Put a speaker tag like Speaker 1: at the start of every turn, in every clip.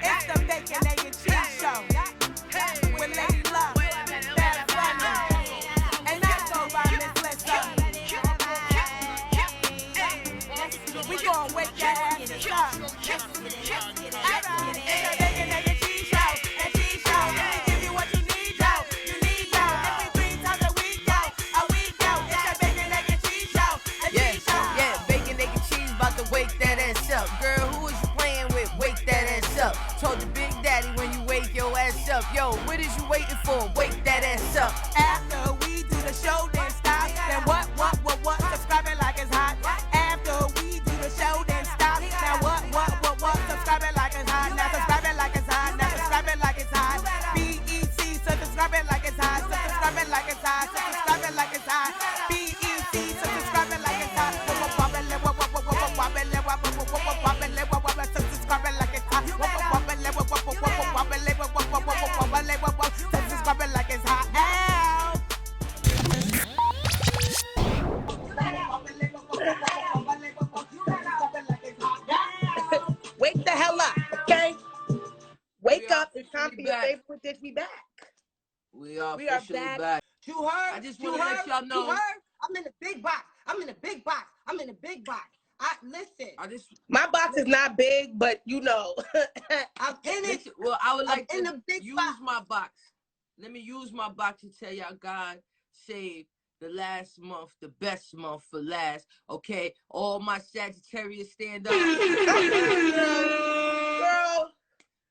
Speaker 1: It's the Bacon, Egg, and Cheese Show with Lady Luck, Bad Funny, and I go by Miss Lissa. We gon' wake that ass up. Alright, it's the Bacon, Egg, and Cheese Show, and Cheese Show. We give you what you need, yo. You need, yo. Every 3 times a week, yo. It's the Bacon, Egg, and Cheese Show, and Cheese Show.
Speaker 2: Yeah, bacon, egg, and cheese, about to wake that ass up. Girl, who is you playing with? Wake that ass up. Told your big daddy when you wake your ass up. Yo, what is you waiting for? Wake that ass up.
Speaker 1: After we do the show, then stop. Then what? Subscribe it like it's hot. After we do the show, then stop. Now what? Subscribe it like it's hot. Now subscribe it like it's hot. Now subscribe it like it's hot. BEC, so subscribe it like it's hot. So subscribe it like it's hot. So subscribe it like it's hot. BEC, so subscribe it like it's hot. Subscribe it like it's hot. Subscribe it like it's hot. Wake the hell up, okay? Wake up. It's time for your favorite dish. We back.
Speaker 2: We are officially back.
Speaker 3: You heard?
Speaker 2: I just want to let y'all know.
Speaker 3: You heard? I'm in the big box. I'm in the big box. Listen.
Speaker 1: My box is not big, but you know.
Speaker 3: I'm in it.
Speaker 2: Well, I would like
Speaker 3: in
Speaker 2: to
Speaker 3: the big
Speaker 2: use
Speaker 3: box.
Speaker 2: my box. Let me use my box to tell y'all God saved the last month, the best month for last. Okay, all my Sagittarius stand up.
Speaker 1: Girl,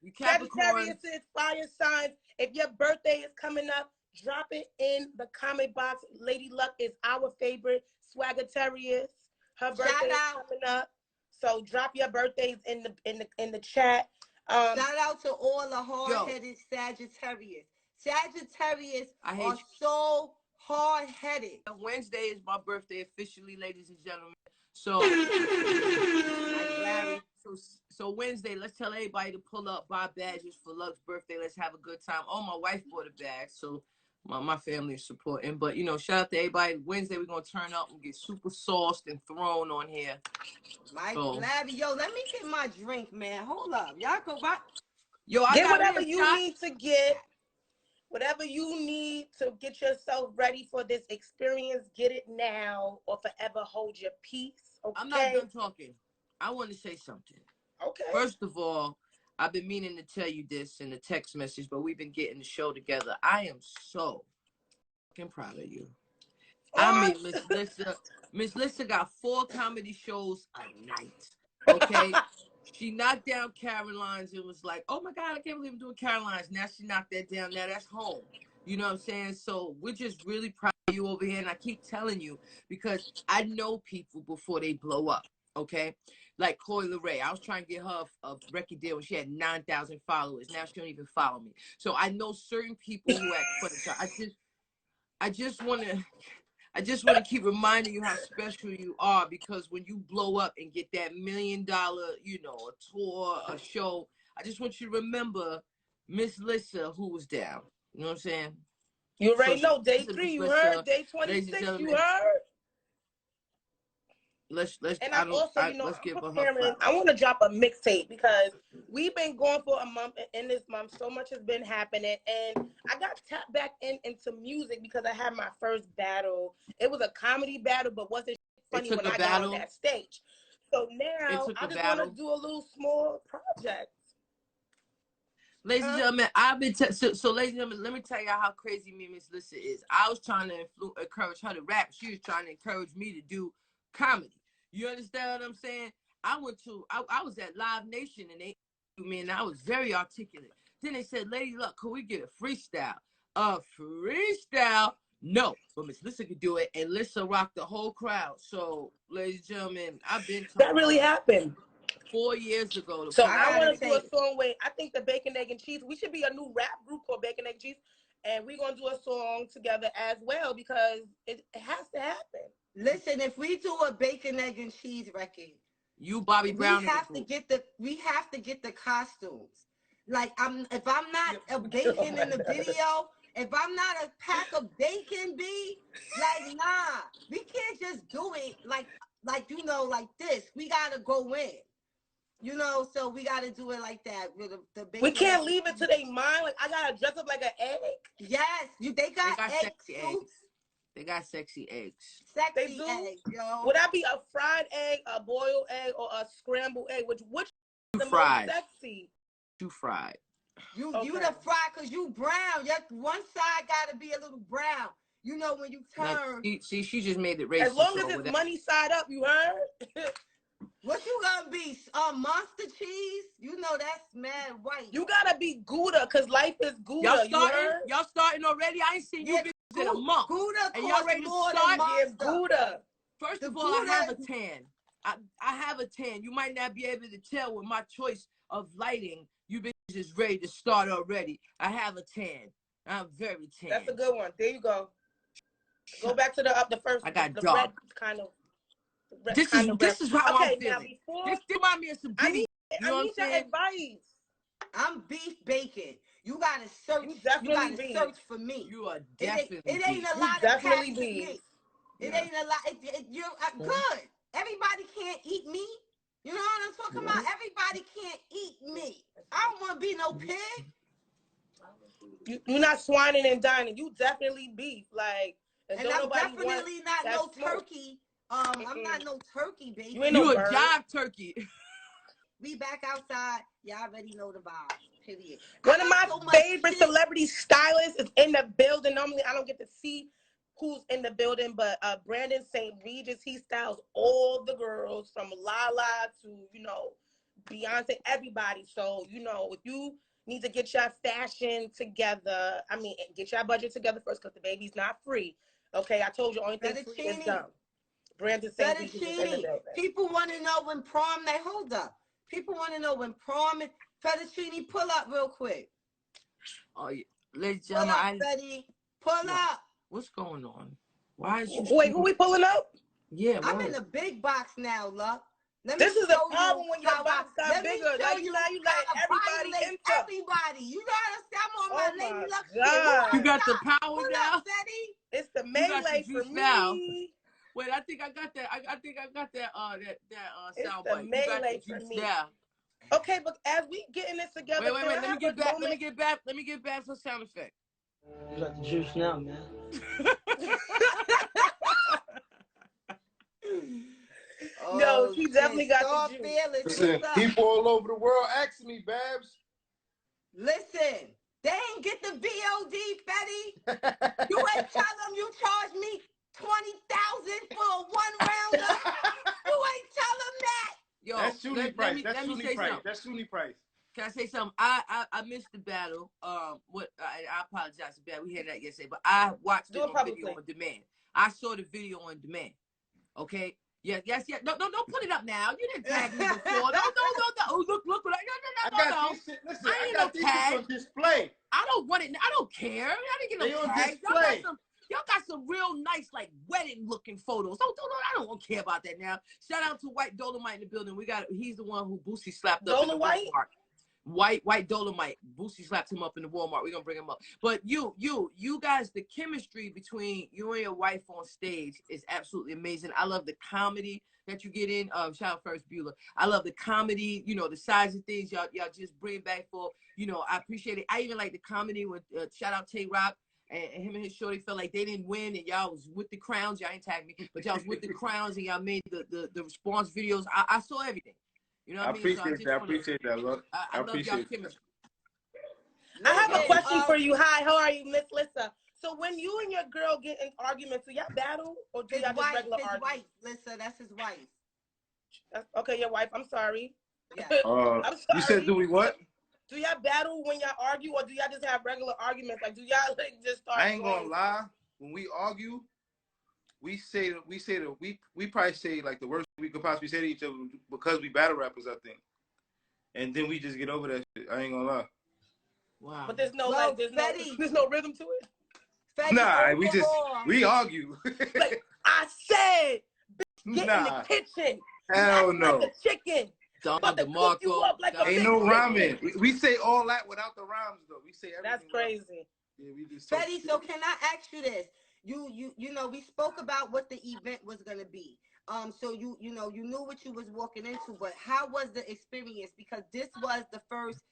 Speaker 2: You Capricorn.
Speaker 1: Sagittarius is fire signs. If your birthday is coming up, drop it in the comment box. Lady Luck is our favorite Swaggitarius. Her birthday is coming up, so drop your birthdays in the chat.
Speaker 3: Shout out to all the hard-headed Sagittarius. Sagittarius are so hard-headed.
Speaker 2: Wednesday is my birthday officially, ladies and gentlemen. So, so Wednesday, let's tell everybody to pull up, buy badges for Luck's birthday. Let's have a good time. Oh, my wife bought a badge, so my family is supporting. But, you know, shout out to everybody. Wednesday, we're going to turn up and get super sauced and thrown on here.
Speaker 3: Yo, let me get my drink, man. Hold up. Y'all go back.
Speaker 2: Yo,
Speaker 1: get whatever you need to get. Whatever you need to get yourself ready for this experience, get it now or forever hold your peace. Okay?
Speaker 2: I'm not done talking. I want to say something.
Speaker 1: Okay.
Speaker 2: First of all, I've been meaning to tell you this in the text message, but we've been getting the show together. I am so fucking proud of you. I mean, Miss Lissa got 4 comedy shows a night. Okay? She knocked down Caroline's. It was like, oh my God, I can't believe I'm doing Caroline's. Now she knocked that down. Now that's home. You know what I'm saying? So we're just really proud of you over here. And I keep telling you because I know people before they blow up. Okay? Like Chloe LeRae. I was trying to get her a record deal when she had 9,000 followers. Now she don't even follow me. So I know certain people who act funny. I just want to keep reminding you how special you are because when you blow up and get that $1 million, you know, a tour, a show, I just want you to remember Miss Lissa who was down. You know what I'm saying?
Speaker 1: You already know. Day 3, you heard. Day 26, you heard.
Speaker 2: Let's
Speaker 1: let's give her
Speaker 2: her.
Speaker 1: I want to drop a mixtape because we've been going for a month. In this month, so much has been happening, and I got tapped back into music because I had my first battle. It was a comedy battle, but wasn't funny when I got on that stage. So now I just want to do a little small project.
Speaker 2: Ladies and gentlemen, I've been so ladies and gentlemen, let me tell y'all how crazy me Miss Lissa is. I was trying to encourage her to rap. She was trying to encourage me to do comedy. You understand what I'm saying? I was at Live Nation and they me and I was very articulate. Then they said, Lady Luck, could we get a freestyle? A freestyle? No, but Miss Lissa could do it, and Lissa rocked the whole crowd. So, ladies and gentlemen, I've been
Speaker 1: that really happened
Speaker 2: 4 years ago.
Speaker 1: So I want to do a song where I think the Bacon, Egg, and Cheese. We should be a new rap group called Bacon, Egg, and Cheese, and we're gonna do a song together as well because it has to happen.
Speaker 3: Listen, if we do a Bacon, Egg, and Cheese record,
Speaker 2: you Bobby Brown,
Speaker 3: we have to get the costumes. Like if I'm not a bacon in the video, if I'm not a pack of bacon, like nah, we can't just do it like you know like this. We gotta go in. You know, so we got to do it like that with the bacon.
Speaker 4: We can't leave it to their mind. Like, I got to dress up like an egg.
Speaker 3: Yes, they got egg
Speaker 2: sexy
Speaker 3: soup.
Speaker 2: eggs. They got sexy eggs.
Speaker 3: Sexy eggs, yo.
Speaker 4: Would that be a fried egg, a boiled egg, or a scrambled egg? Which is the
Speaker 2: fried.
Speaker 4: most sexy?
Speaker 2: Too fried.
Speaker 3: You the fry because you brown. Your one side got to be a little brown. You know when you turn.
Speaker 2: Now, see, she just made it racist.
Speaker 4: As long as it's money side up, you heard?
Speaker 3: What you gonna be? Monster cheese? You know that's mad white.
Speaker 4: You gotta be Gouda, cause life is Gouda.
Speaker 2: Y'all starting already? I ain't seen you bitches in a month.
Speaker 3: Gouda
Speaker 2: and y'all ready to start?
Speaker 4: Yeah, Gouda.
Speaker 2: First of all, I have a tan. I have a tan. You might not be able to tell with my choice of lighting. You bitches is ready to start already. I have a tan. I'm very tan.
Speaker 4: That's a good one. There you go. Go back to the first.
Speaker 2: I got
Speaker 4: the
Speaker 2: dark.
Speaker 4: Red kind of.
Speaker 2: This is how I'm feeling. This remind me of some Diddy.
Speaker 4: I need your advice.
Speaker 3: I'm beef bacon. You gotta search.
Speaker 4: You gotta
Speaker 3: search for me.
Speaker 2: You are definitely.
Speaker 3: It ain't a lot of definitely beef. It ain't a lot. You're good. Everybody can't eat me. You know what I'm talking about? Everybody can't eat me. I don't want to be no pig.
Speaker 4: You're not swining and dining. You definitely beef. Like,
Speaker 3: and I'm definitely not no turkey. I'm not no turkey, baby.
Speaker 2: You a jive turkey.
Speaker 3: We back outside. Y'all already know the vibes. Period.
Speaker 4: One of my favorite celebrity stylists is in the building. Normally, I don't get to see who's in the building, but Brandon St. Regis, he styles all the girls from Lala to, Beyonce, everybody. So, if you need to get your fashion together, get your budget together first because the baby's not free. Okay, I told you, only thing free is dumb. Brandon St. Regis is in the building.
Speaker 3: People want to know when prom, they hold up. People want to know when prom is. Fettuccine, pull up real quick.
Speaker 2: Oh, yeah. Ladies
Speaker 3: and gentlemen, pull up.
Speaker 2: What's going on? Why is you?
Speaker 4: Wait, who we pulling up?
Speaker 2: Yeah,
Speaker 3: I'm in the big box now, Luck.
Speaker 4: This is the problem when your box got bigger. Like you let everybody enter.
Speaker 3: Everybody, you know I'm on my Lady Luck.
Speaker 2: You got the power now.
Speaker 4: It's the melee for me.
Speaker 2: Now. Wait, I think I got that. I think I got that. Sound bite.
Speaker 4: It's the melee for me. Now. Okay, but as we getting this together,
Speaker 2: wait. Let me get back. Let me get back for sound effect.
Speaker 5: You got the juice now, man.
Speaker 4: No, he definitely got the juice.
Speaker 6: Listen, people all over the world asking me, Babs.
Speaker 3: Listen, they ain't get the VOD, Fetty. You ain't tell them you charged me $20,000 for one rounder. You ain't tell them that.
Speaker 6: Yo, that's Shuni price. That's Shuni price.
Speaker 2: Can I say something? I missed the battle. I apologize for that. We had that yesterday, but I watched it on video on demand. I saw the video on demand. Okay. Yes. No, don't put it up now. You didn't tag me before. No. Look. No.
Speaker 6: I got these on display.
Speaker 2: I don't want it. I don't care. I didn't get no tags. Y'all got some real nice, like, wedding-looking photos. I don't care about that now. Shout out to White Dolomite in the building. He's the one who Boosie slapped up in the Walmart. White Dolomite. Boosie slapped him up in the Walmart. We're gonna bring him up. But you guys, the chemistry between you and your wife on stage is absolutely amazing. I love the comedy that you get in. Shout out First Bueller. I love the comedy, the size of things y'all just bring back for, I appreciate it. I even like the comedy with shout out Tay Rock. And him and his shorty felt like they didn't win, and y'all was with the crowns. Y'all ain't tagged me, but y'all was with the crowns, and y'all made the response videos. I saw everything. You know what I mean?
Speaker 6: I appreciate that. Look,
Speaker 2: I love y'all chemistry.
Speaker 4: I have a question for you. Hi, how are you, Miss Lissa? So when you and your girl get in arguments, do y'all battle or do y'all just regular argue?
Speaker 3: Wife, Lissa, that's his wife.
Speaker 4: Okay, your wife. I'm sorry.
Speaker 3: Yeah.
Speaker 4: I'm sorry.
Speaker 6: You said do we what?
Speaker 4: Do y'all battle when y'all argue, or do y'all just have regular arguments? Like, do y'all just start?
Speaker 6: I ain't gonna lie. When we argue, we probably say like the worst we could possibly say to each other because we battle rappers, I think. And then we just get over that shit. I ain't gonna lie.
Speaker 4: Wow. But there's no rhythm to it.
Speaker 6: Nah, we argue.
Speaker 4: Like I said, bitch, get in the kitchen.
Speaker 6: Hell no.
Speaker 4: Like a chicken.
Speaker 6: Ain't no rhyming. We say all that without the rhymes though. We say everything.
Speaker 4: That's crazy.
Speaker 6: Yeah, we just
Speaker 3: Fetty, so can I ask you this? You know, we spoke about what the event was gonna be. So you know, you knew what you was walking into, but how was the experience? Because this was the first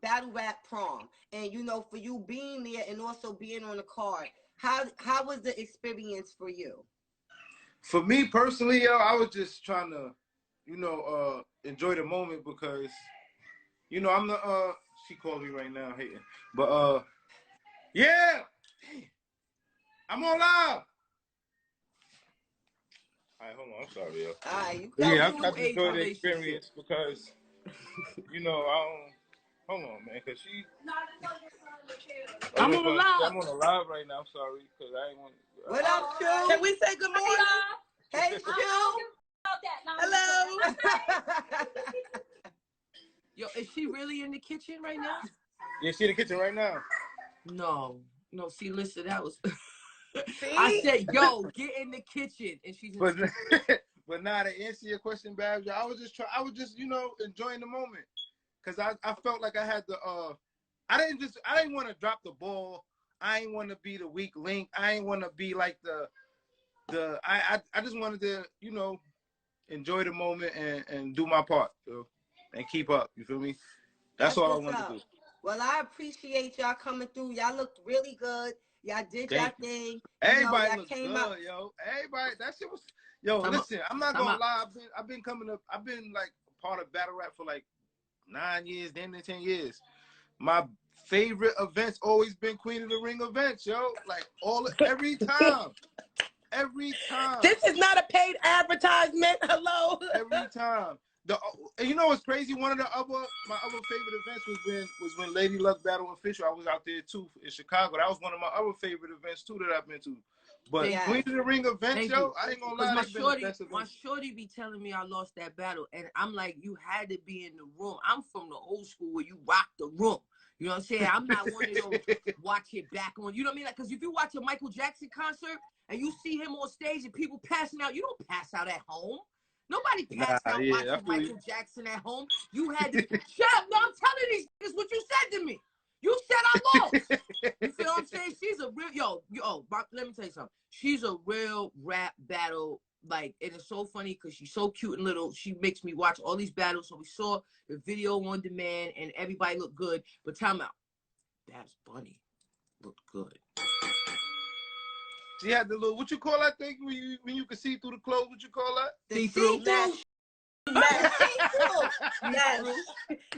Speaker 3: battle rap prom, and you know, for you being there and also being on the card, how was the experience for you?
Speaker 6: For me personally, yo, I was just trying to, you know, enjoy the moment because, you know, I'm the she called me right now hating. But yeah, I'm on live. All right, hold on. I'm sorry, yo.
Speaker 3: All right, you
Speaker 2: Yo,
Speaker 6: Yeah,
Speaker 3: got
Speaker 6: I'm trying to
Speaker 2: new age
Speaker 6: enjoy the
Speaker 2: relationship.
Speaker 6: experience because, you know, I don't. Hold on, man, because she.
Speaker 2: I'm on live.
Speaker 6: I'm on a live right now. I'm sorry, because I ain't want.
Speaker 3: What up, Shu?
Speaker 4: Can we say good morning?
Speaker 3: Hey, Shu.
Speaker 4: Hello.
Speaker 2: Yo, is she really in the kitchen right now?
Speaker 6: Yeah, she in the kitchen right now.
Speaker 2: No. See, listen, that was.
Speaker 4: See?
Speaker 2: I said, yo, get in the kitchen, and she's in
Speaker 6: But
Speaker 2: the kitchen.
Speaker 6: but now to answer your question, Babs, I was just you know, enjoying the moment. Cause I felt like I had the I didn't want to drop the ball. I ain't want to be the weak link. I ain't want to be like I just wanted to, you know, enjoy the moment and do my part, so, and keep up. You feel me? That's all I wanted to do.
Speaker 3: Well, I appreciate y'all coming through. Y'all looked really good. Y'all did y'all thing.
Speaker 6: Everybody
Speaker 3: looked
Speaker 6: good,
Speaker 3: up.
Speaker 6: yo. Everybody, that shit was, yo. Listen, I'm not gonna lie. I've been coming up. I've been like part of battle rap for like 9 years, damn near 10 years. My favorite events always been Queen of the Ring events, yo. Like every time.
Speaker 4: This is not a paid advertisement. Hello.
Speaker 6: Every time. You know what's crazy? One of my other favorite events was when Lady Luck Battle Official. I was out there too in Chicago. That was one of my other favorite events too that I've been to. But Queen of the Ring events, yo, I ain't gonna lie,
Speaker 2: my shorty be telling me I lost that battle, and I'm like, you had to be in the room. I'm from the old school where you rock the room. You know what I'm saying? I'm not one of those watch it back on. You know what I mean? Like, because if you watch a Michael Jackson concert and you see him on stage and people passing out, you don't pass out at home. Nobody passed out watching Michael Jackson at home. You had to shut up. No, I'm telling these niggas what you said to me. You said I lost. You feel what I'm saying? She's a real let me tell you something. She's a real rap battle. Like, and it's so funny because she's so cute and little. She makes me watch all these battles. So we saw the video on demand and everybody looked good. But time out. Babs Bunny looked good.
Speaker 6: She had the little, what you call that thing when you can see through the clothes? What you call that?
Speaker 3: The see-through.
Speaker 4: Mesh.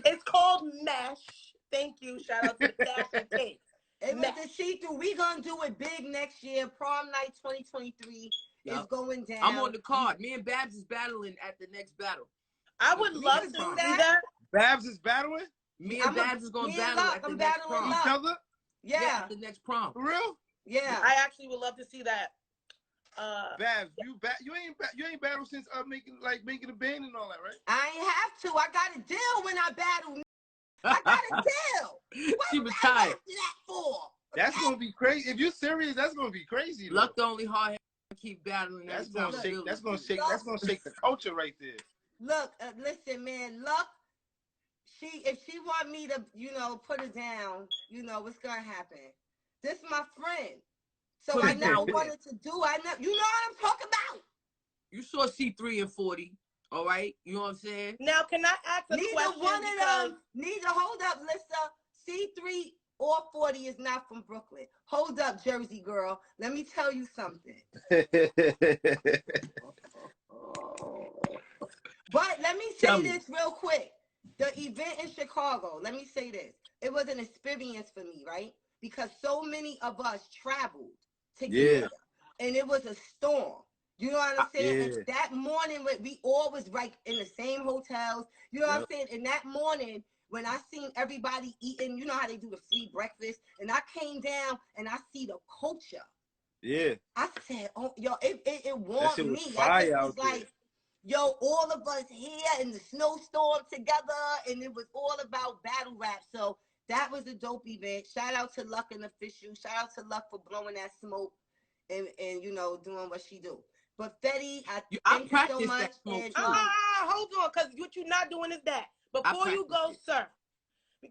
Speaker 4: It's called mesh. Thank you. Shout out to the fashion cake.
Speaker 3: It was the see-through. We gonna do it big next year. Prom night 2023 is going down.
Speaker 2: I'm on the card. Me and Babs is battling at the next battle.
Speaker 4: I would love to do that.
Speaker 6: Babs is battling?
Speaker 2: Me and Babs is going to battle at the next prom.
Speaker 6: Each other?
Speaker 3: Yeah.
Speaker 2: At the next prom.
Speaker 6: For real?
Speaker 3: Yeah.
Speaker 4: I actually would love to see that.
Speaker 6: Babs, you ain't battled since making a band and all that, right?
Speaker 3: I ain't have to. I got a deal when I battle. I got a deal. What
Speaker 2: She was tired.
Speaker 3: that for?
Speaker 6: That's gonna be crazy. If you're serious, that's gonna be crazy.
Speaker 2: Luck the only hard head keep battling.
Speaker 6: That's gonna shake the culture right there.
Speaker 3: Look, listen, man. Luck. If she want me to, put her down, what's gonna happen. This is my friend. So I never wanted to do. You know what I'm talking about.
Speaker 2: You saw C3 and 40, all right? You know what I'm saying?
Speaker 4: Now, can I ask a question?
Speaker 3: Neither, hold up, Lissa. C3 or 40 is not from Brooklyn. Hold up, Jersey girl. Let me tell you something. But let me say this real quick. The event in Chicago, let me say this. It was an experience for me, right? Because so many of us traveled together. And it was a storm. You know what I'm saying? And that morning, we all was right in the same hotels. You know what I'm saying? And that morning, when I seen everybody eating, you know how they do the free breakfast, and I came down and I see the culture.
Speaker 6: Yeah.
Speaker 3: I said, oh, yo, it warmed me.
Speaker 6: I
Speaker 3: was like, yo, all of us here in the snowstorm together, and it was all about battle rap. So that was a dope event. Shout out to Luck and Official. Shout out to Luck for blowing that smoke and doing what she do. But Fetty, thank you so much. And,
Speaker 4: hold on, because what you're not doing is that. Before you go, sir,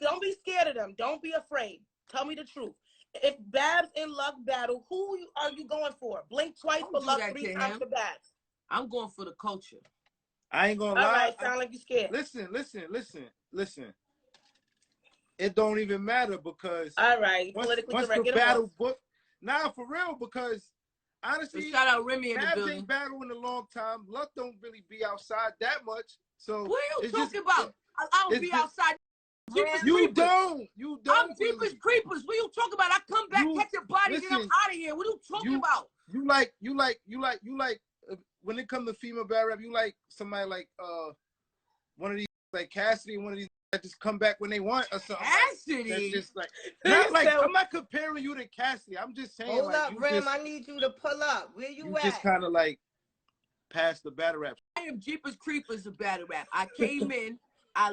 Speaker 4: don't be scared of them. Don't be afraid. Tell me the truth. If Babs and Luck battle, who are you going for? Blink twice for Luck, 3 times for Babs.
Speaker 2: I'm going for the culture.
Speaker 6: I ain't gonna
Speaker 4: All
Speaker 6: lie.
Speaker 4: right, sound like you scared.
Speaker 6: Listen. It don't even matter because
Speaker 4: All right,
Speaker 6: once
Speaker 4: politically
Speaker 6: the
Speaker 4: correct.
Speaker 6: battle book, nah, for real, because honestly,
Speaker 2: So shout out Remy in the
Speaker 6: Babs
Speaker 2: building.
Speaker 6: ain't battle in a long time. Luck don't really be outside that much. So
Speaker 2: What are you
Speaker 6: it's
Speaker 2: talking
Speaker 6: just,
Speaker 2: about? I don't be outside. Jeepers
Speaker 6: You
Speaker 2: Creepers.
Speaker 6: don't.
Speaker 2: I'm Jeepers
Speaker 6: really.
Speaker 2: Creepers. What are you talking about? I come back, catch a body, then I'm
Speaker 6: listen,
Speaker 2: out of here. What are you talking about?
Speaker 6: You like when it comes to female battle rap, you like somebody like one of these like Cassidy, one of these that just come back when they want or something.
Speaker 2: Cassidy?
Speaker 6: Like, that's just like not like I'm not comparing you to Cassidy. I'm just saying.
Speaker 3: Hold
Speaker 6: like,
Speaker 3: up,
Speaker 6: you
Speaker 3: Rim.
Speaker 6: just,
Speaker 3: I need you to pull up. Where you at?
Speaker 6: just kind of like past the battle rap.
Speaker 2: I am Jeepers Creepers of battle rap. I came in, I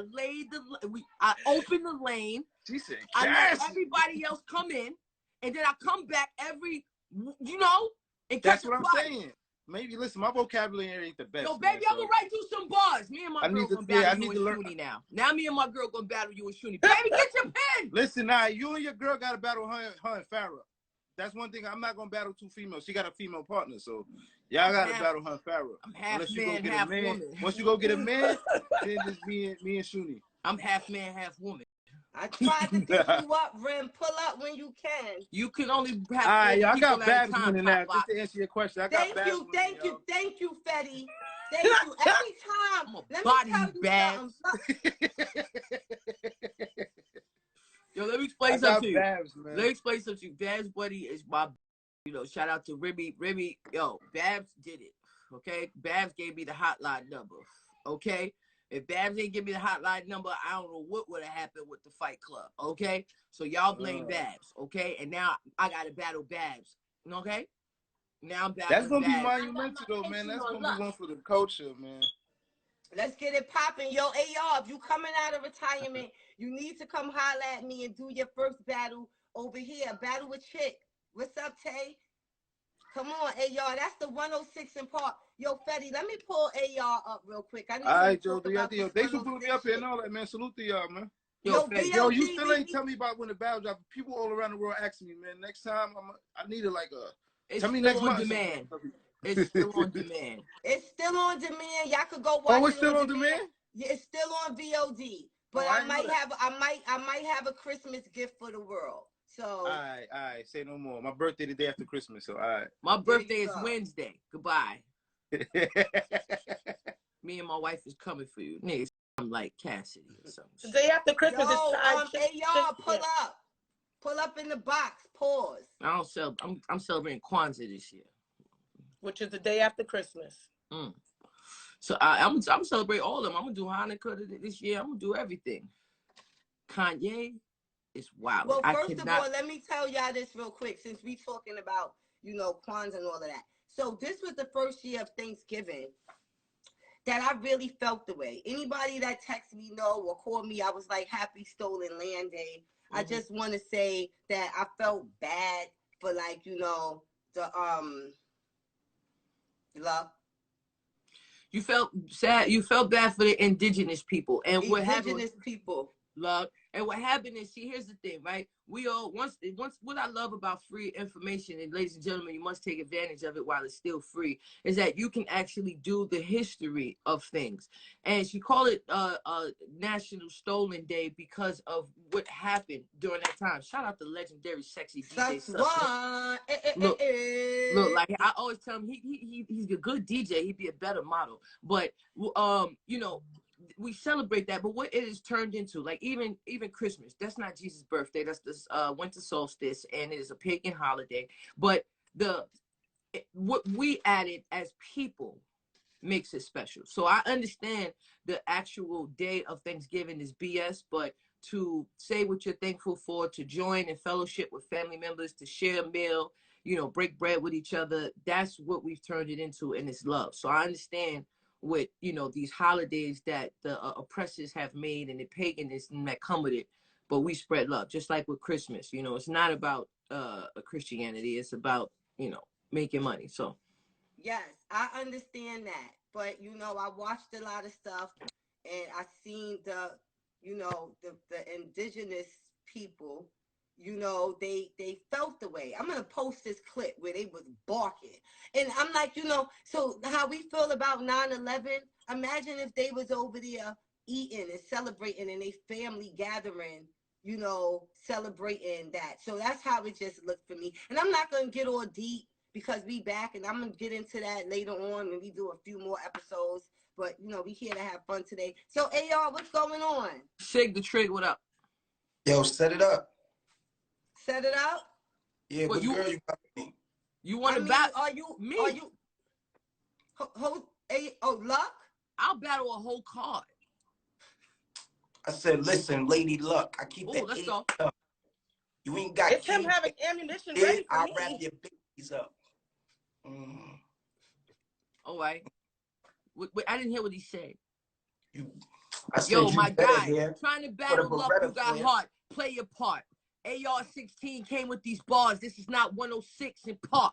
Speaker 2: opened the lane.
Speaker 6: She said,
Speaker 2: I let everybody else come in, and then I come back and
Speaker 6: that's
Speaker 2: catch
Speaker 6: what
Speaker 2: a
Speaker 6: I'm
Speaker 2: body.
Speaker 6: saying. Maybe listen, my vocabulary ain't the best.
Speaker 2: Yo, baby, I'm gonna write you some bars. Me and my girl gonna battle you and Shuni now. Now me and my girl gonna battle you and Shuni. Baby, get your pen.
Speaker 6: Listen, you and your girl gotta battle her and Farrah. That's one thing. I'm not gonna battle two females. She got a female partner, so y'all gotta battle her and Farrah.
Speaker 2: I'm half
Speaker 6: Unless
Speaker 2: man,
Speaker 6: you go get
Speaker 2: half
Speaker 6: a man.
Speaker 2: woman.
Speaker 6: Once you go get a man, then just me and Shuni.
Speaker 2: I'm half man, half woman.
Speaker 3: I tried to get you up, Rim. Pull up when you can.
Speaker 2: You can only have
Speaker 6: I got
Speaker 2: people
Speaker 6: Babs
Speaker 2: at a time.
Speaker 6: winning that. Just to answer your question, I got Babs winning.
Speaker 3: Thank you, Fetty. Thank you. Every time.
Speaker 2: Let
Speaker 3: me tell you
Speaker 2: Babs. Yo, let me explain something to you. Let me explain something to you. Babs buddy is my, shout out to Remy. Remy, yo, Babs did it. Okay, Babs gave me the hotline number. Okay. If Babs didn't give me the hotline number, I don't know what would have happened with the Fight Club, okay? So y'all blame Babs, okay? And now I got to battle Babs, okay? Now I'm battling
Speaker 6: That's going to be
Speaker 2: Babs.
Speaker 6: monumental, though, man. That's going to be one for the culture, man.
Speaker 3: Let's get it popping. Yo, AR, if you coming out of retirement, you need to come holler at me and do your first battle over here. Battle with Chick. What's up, Tay? Come on, AR. That's the 106 in Park. Yo, Fetty, let me pull AR up real quick. I need
Speaker 6: all right,
Speaker 3: to
Speaker 6: Joe.
Speaker 3: talk about this.
Speaker 6: They should put me up here and all that, man. Salute to y'all, man.
Speaker 2: Yo,
Speaker 6: you still ain't tell me about when the battle drop. People all around the world asking me, man. Next time, I need tell me next month.
Speaker 2: Demand. It's still on demand.
Speaker 3: It's still on demand. Y'all could go watch.
Speaker 6: Oh, it's still on demand?
Speaker 3: Yeah, it's still on VOD. But I might have a Christmas gift for the world. So
Speaker 6: all right. Say no more. My birthday the day after Christmas. So all right.
Speaker 2: My birthday is Wednesday. Goodbye. Me and my wife is coming for you. Niggas, I'm like Cassidy or something.
Speaker 4: The day after Christmas is
Speaker 3: hey y'all, pull up in the box. Pause.
Speaker 2: I don't sell. I'm celebrating Kwanzaa this year,
Speaker 4: which is the day after Christmas.
Speaker 2: So I'm celebrating all of them. I'm gonna do Hanukkah this year. I'm gonna do everything. Kanye is wild.
Speaker 3: Well, first of all, let me tell y'all this real quick, since we talking about Kwanzaa and all of that. So this was the first year of Thanksgiving that I really felt the way. Anybody that texted me or called me, I was like, happy Stolen Land Day. I just want to say that I felt bad for the love.
Speaker 2: You felt sad. You felt bad for the indigenous people. And what happened?
Speaker 3: Indigenous people.
Speaker 2: Love. And what happened is, see, here's the thing, right? We all, once what I love about free information, and ladies and gentlemen, you must take advantage of it while it's still free, is that you can actually do the history of things. And she called it National Stolen Day because of what happened during that time. Shout out to legendary sexy DJ Sussman. Look, like I always tell him, he's a good DJ. He'd be a better model. But we celebrate that, but what it is turned into, like even Christmas, that's not Jesus' birthday, that's this winter solstice, and it is a pagan holiday. But what we added as people makes it special. So I understand the actual day of Thanksgiving is BS, but to say what you're thankful for, to join in fellowship with family members, to share a meal, break bread with each other, that's what we've turned it into, and it's love. So I understand with these holidays that the oppressors have made and the paganism that come with it, but we spread love, just like with Christmas. It's not about Christianity, it's about making money. So
Speaker 3: yes, I understand that, but I watched a lot of stuff and I seen the indigenous people you know, they felt the way. I'm gonna post this clip where they was barking, and I'm like, you know, so how we feel about 9/11. Imagine if they was over there eating and celebrating, and they family gathering, you know, celebrating that. So that's how it just looked for me. And I'm not gonna get all deep because we back, and I'm gonna get into that later on when we do a few more episodes. But you know, we here to have fun today. So AR, what's going on?
Speaker 2: Sig the Trig, what up?
Speaker 7: Yo, set it up.
Speaker 3: Set it up.
Speaker 7: Yeah,
Speaker 2: What,
Speaker 7: what girl you got me?
Speaker 2: You want
Speaker 3: I
Speaker 2: to
Speaker 3: mean,
Speaker 2: battle
Speaker 3: are you
Speaker 2: me?
Speaker 3: Are you? Luck.
Speaker 2: I'll battle a whole card.
Speaker 7: I said, listen, Lady Luck, I keep
Speaker 2: Oh,
Speaker 7: the
Speaker 2: let's
Speaker 7: eight
Speaker 2: go.
Speaker 7: up. You ain't got
Speaker 4: It's him
Speaker 7: keys.
Speaker 4: having ammunition
Speaker 7: Yeah,
Speaker 4: ready for
Speaker 7: I
Speaker 4: me.
Speaker 7: wrap your babies up. Mm.
Speaker 2: All right. Wait, I didn't hear what he said.
Speaker 7: I said,
Speaker 2: Yo,
Speaker 7: you
Speaker 2: my
Speaker 7: better
Speaker 2: guy,
Speaker 7: hear.
Speaker 2: trying to
Speaker 7: Put
Speaker 2: battle
Speaker 7: a
Speaker 2: Luck, you
Speaker 7: Beretta
Speaker 2: got
Speaker 7: flare.
Speaker 2: heart. Play your part. AR16 came with these bars. This is not 106 in Park.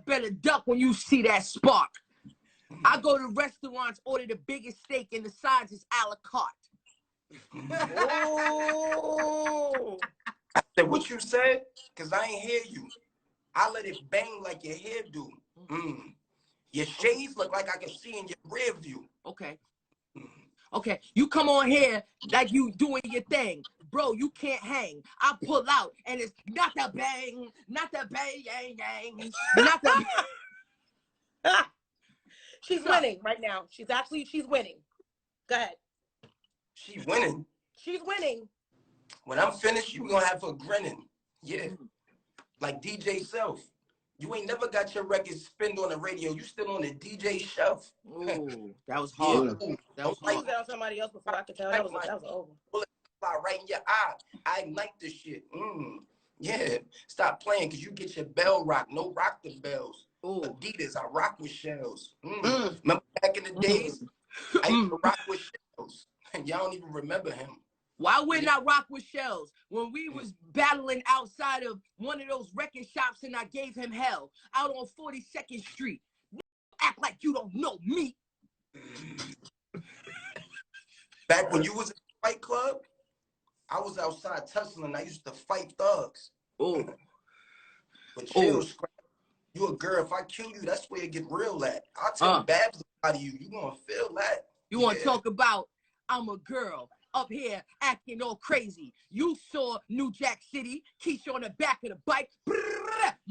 Speaker 2: Better duck when you see that spark. I go to restaurants, order the biggest steak, and the sides is a la carte.
Speaker 4: Oh.
Speaker 7: I said, what you said? Because I ain't hear you. I let it bang like your hair do. Mm. Your shades look like I can see in your rear view.
Speaker 2: Okay. Okay, you come on here like you doing your thing. Bro, you can't hang. I pull out, and it's not the bang, not the bang, yang, yang, not the...
Speaker 4: She's winning right now. She's winning. Go ahead.
Speaker 7: She winning.
Speaker 4: She's winning.
Speaker 7: When I'm finished, you gonna have her grinning. Yeah. Like DJ Self. You ain't never got your record spinned on the radio. You still on the DJ shelf.
Speaker 2: Ooh, that was hard.
Speaker 7: Yeah.
Speaker 2: That was
Speaker 4: You
Speaker 2: hard.
Speaker 4: was on somebody else before I could tell. That was over.
Speaker 7: Bullet fly right in your eye. I ignite this shit. Yeah. Stop playing because you get your bell rock. No rock the bells.
Speaker 2: Ooh.
Speaker 7: Adidas, I rock with shells. Remember back in the days? I used to rock with shells. Y'all don't even remember him.
Speaker 2: Why wouldn't I rock with shells when we was battling outside of one of those record shops and I gave him hell out on 42nd Street? Act like you don't know me.
Speaker 7: Back when you was in the Fight Club, I was outside tussling. I used to fight thugs.
Speaker 2: Oh.
Speaker 7: But chill, Scrap. You a girl. If I kill you, that's where it get real at. I'll tell Babs out of you. You gonna feel that.
Speaker 2: You want to talk about I'm a girl up here acting all crazy. You saw New Jack City, Keisha on the back of the bike.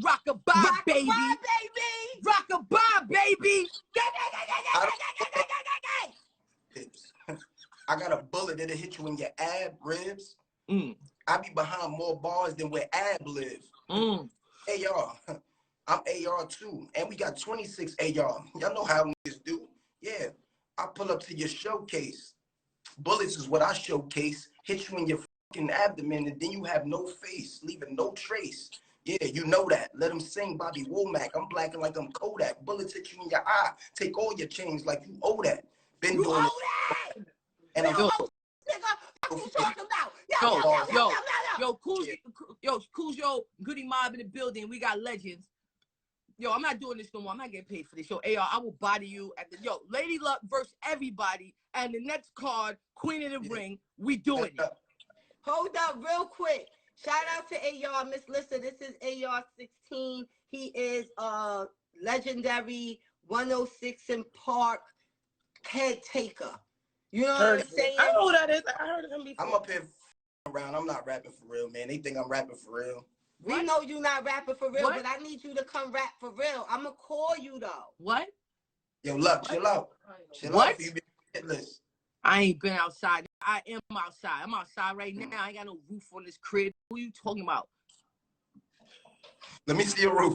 Speaker 2: Rock-a-bye, baby. Rock-a-bye, baby.
Speaker 7: I got a bullet that'll hit you in your ab ribs. I be behind more bars than where Ab live. AR. I'm AR too. And we got 26 AR. Y'all know how niggas do. Yeah. I pull up to your showcase. Bullets is what I showcase. Hit you in your fucking abdomen, and then you have no face, leaving no trace. Yeah, you know that. Let them sing Bobby Womack. I'm blacking like I'm Kodak. Bullets hit you in your eye. Take all your chains like you owe that. Been
Speaker 3: You
Speaker 7: doing
Speaker 3: owe
Speaker 7: it.
Speaker 3: that.
Speaker 7: And I'm
Speaker 3: Nigga, what you talking about?
Speaker 2: Yo, Cujo, Goody Mob in the building. We got legends. Yo, I'm not doing this no more. I'm not getting paid for this. Yo, AR, I will body you at the Lady Luck versus everybody. And the next card, Queen of the Ring, we doing it.
Speaker 3: Hold up real quick. Shout out to AR, Miss Lissa. This is AR16. He is legendary 106 in Park head taker. You know what I'm saying?
Speaker 4: I know who that is. I heard of him before.
Speaker 7: I'm up here around. I'm not rapping for real, man. They think I'm rapping for real.
Speaker 3: We know you're not rapping for real, but I need you to come rap for real. I'm going to call you, though.
Speaker 2: What?
Speaker 7: Yo, Luck, chill out. Chill out. You be hitless.
Speaker 2: I ain't been outside. I am outside. I'm outside right now. I ain't got no roof on this crib. Who you talking about?
Speaker 7: Let me see your roof.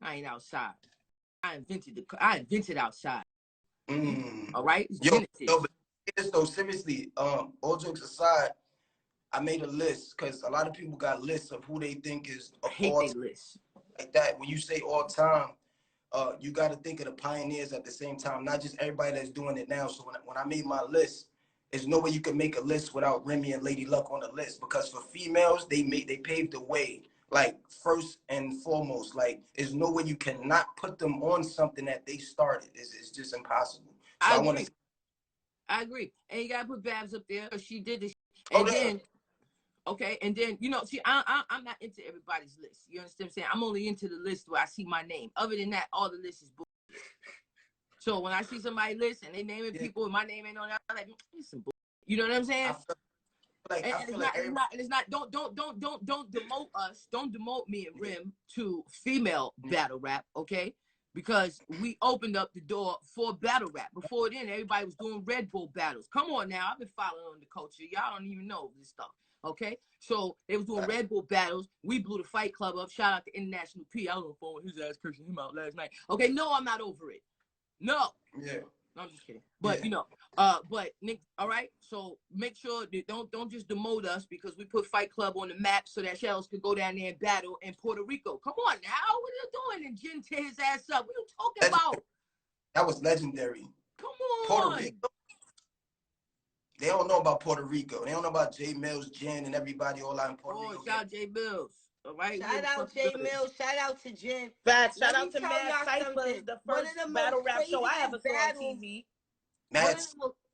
Speaker 2: I ain't outside. I invented outside. All right?
Speaker 7: Yo, but seriously, all jokes aside, I made a list because a lot of people got lists of who they think is all
Speaker 2: list
Speaker 7: like that. When you say all time, you got to think of the pioneers at the same time, not just everybody that's doing it now. So when I made my list, there's no way you can make a list without Remy and Lady Luck on the list, because for females, they paved the way, like first and foremost. Like there's no way you cannot put them on something that they started. It's just impossible. So I want to.
Speaker 2: I agree. And you gotta put Babs up there because she did this.
Speaker 7: Oh,
Speaker 2: And
Speaker 7: damn.
Speaker 2: then, okay, and then you know, see, I'm not into everybody's list. You understand what I'm saying? I'm only into the list where I see my name. Other than that, all the list is bullshit. So when I see somebody's list and they naming people and my name ain't on that, I'm like, it's some bullshit. You know what I'm saying? It's not. Don't demote us. Don't demote me and Rim to female battle rap, okay? Because we opened up the door for battle rap. Before then, everybody was doing Red Bull battles. Come on now, I've been following the culture. Y'all don't even know this stuff, okay? So they was doing Red Bull battles. We blew the Fight Club up. Shout out to International P. I was on the phone with his ass cursing him out last night. Okay, no, I'm not over it. No.
Speaker 7: Yeah.
Speaker 2: No, I'm just kidding. But you know, but Nick, all right. So make sure that don't just demote us because we put Fight Club on the map so that Shells could go down there and battle in Puerto Rico. Come on now, what are you doing? And Jen tear his ass up. What are you talking about?
Speaker 7: That was legendary.
Speaker 2: Come on.
Speaker 7: Puerto Rico. They don't know about Puerto Rico. They don't know about J Mills, Jen, and everybody all out in Puerto Rico.
Speaker 2: Shout out J Mills. All right.
Speaker 3: Shout out J Mills. Shout out to Jen.
Speaker 4: Facts. Shout out to Mad Cyphers, the first battle rap show I ever saw on TV.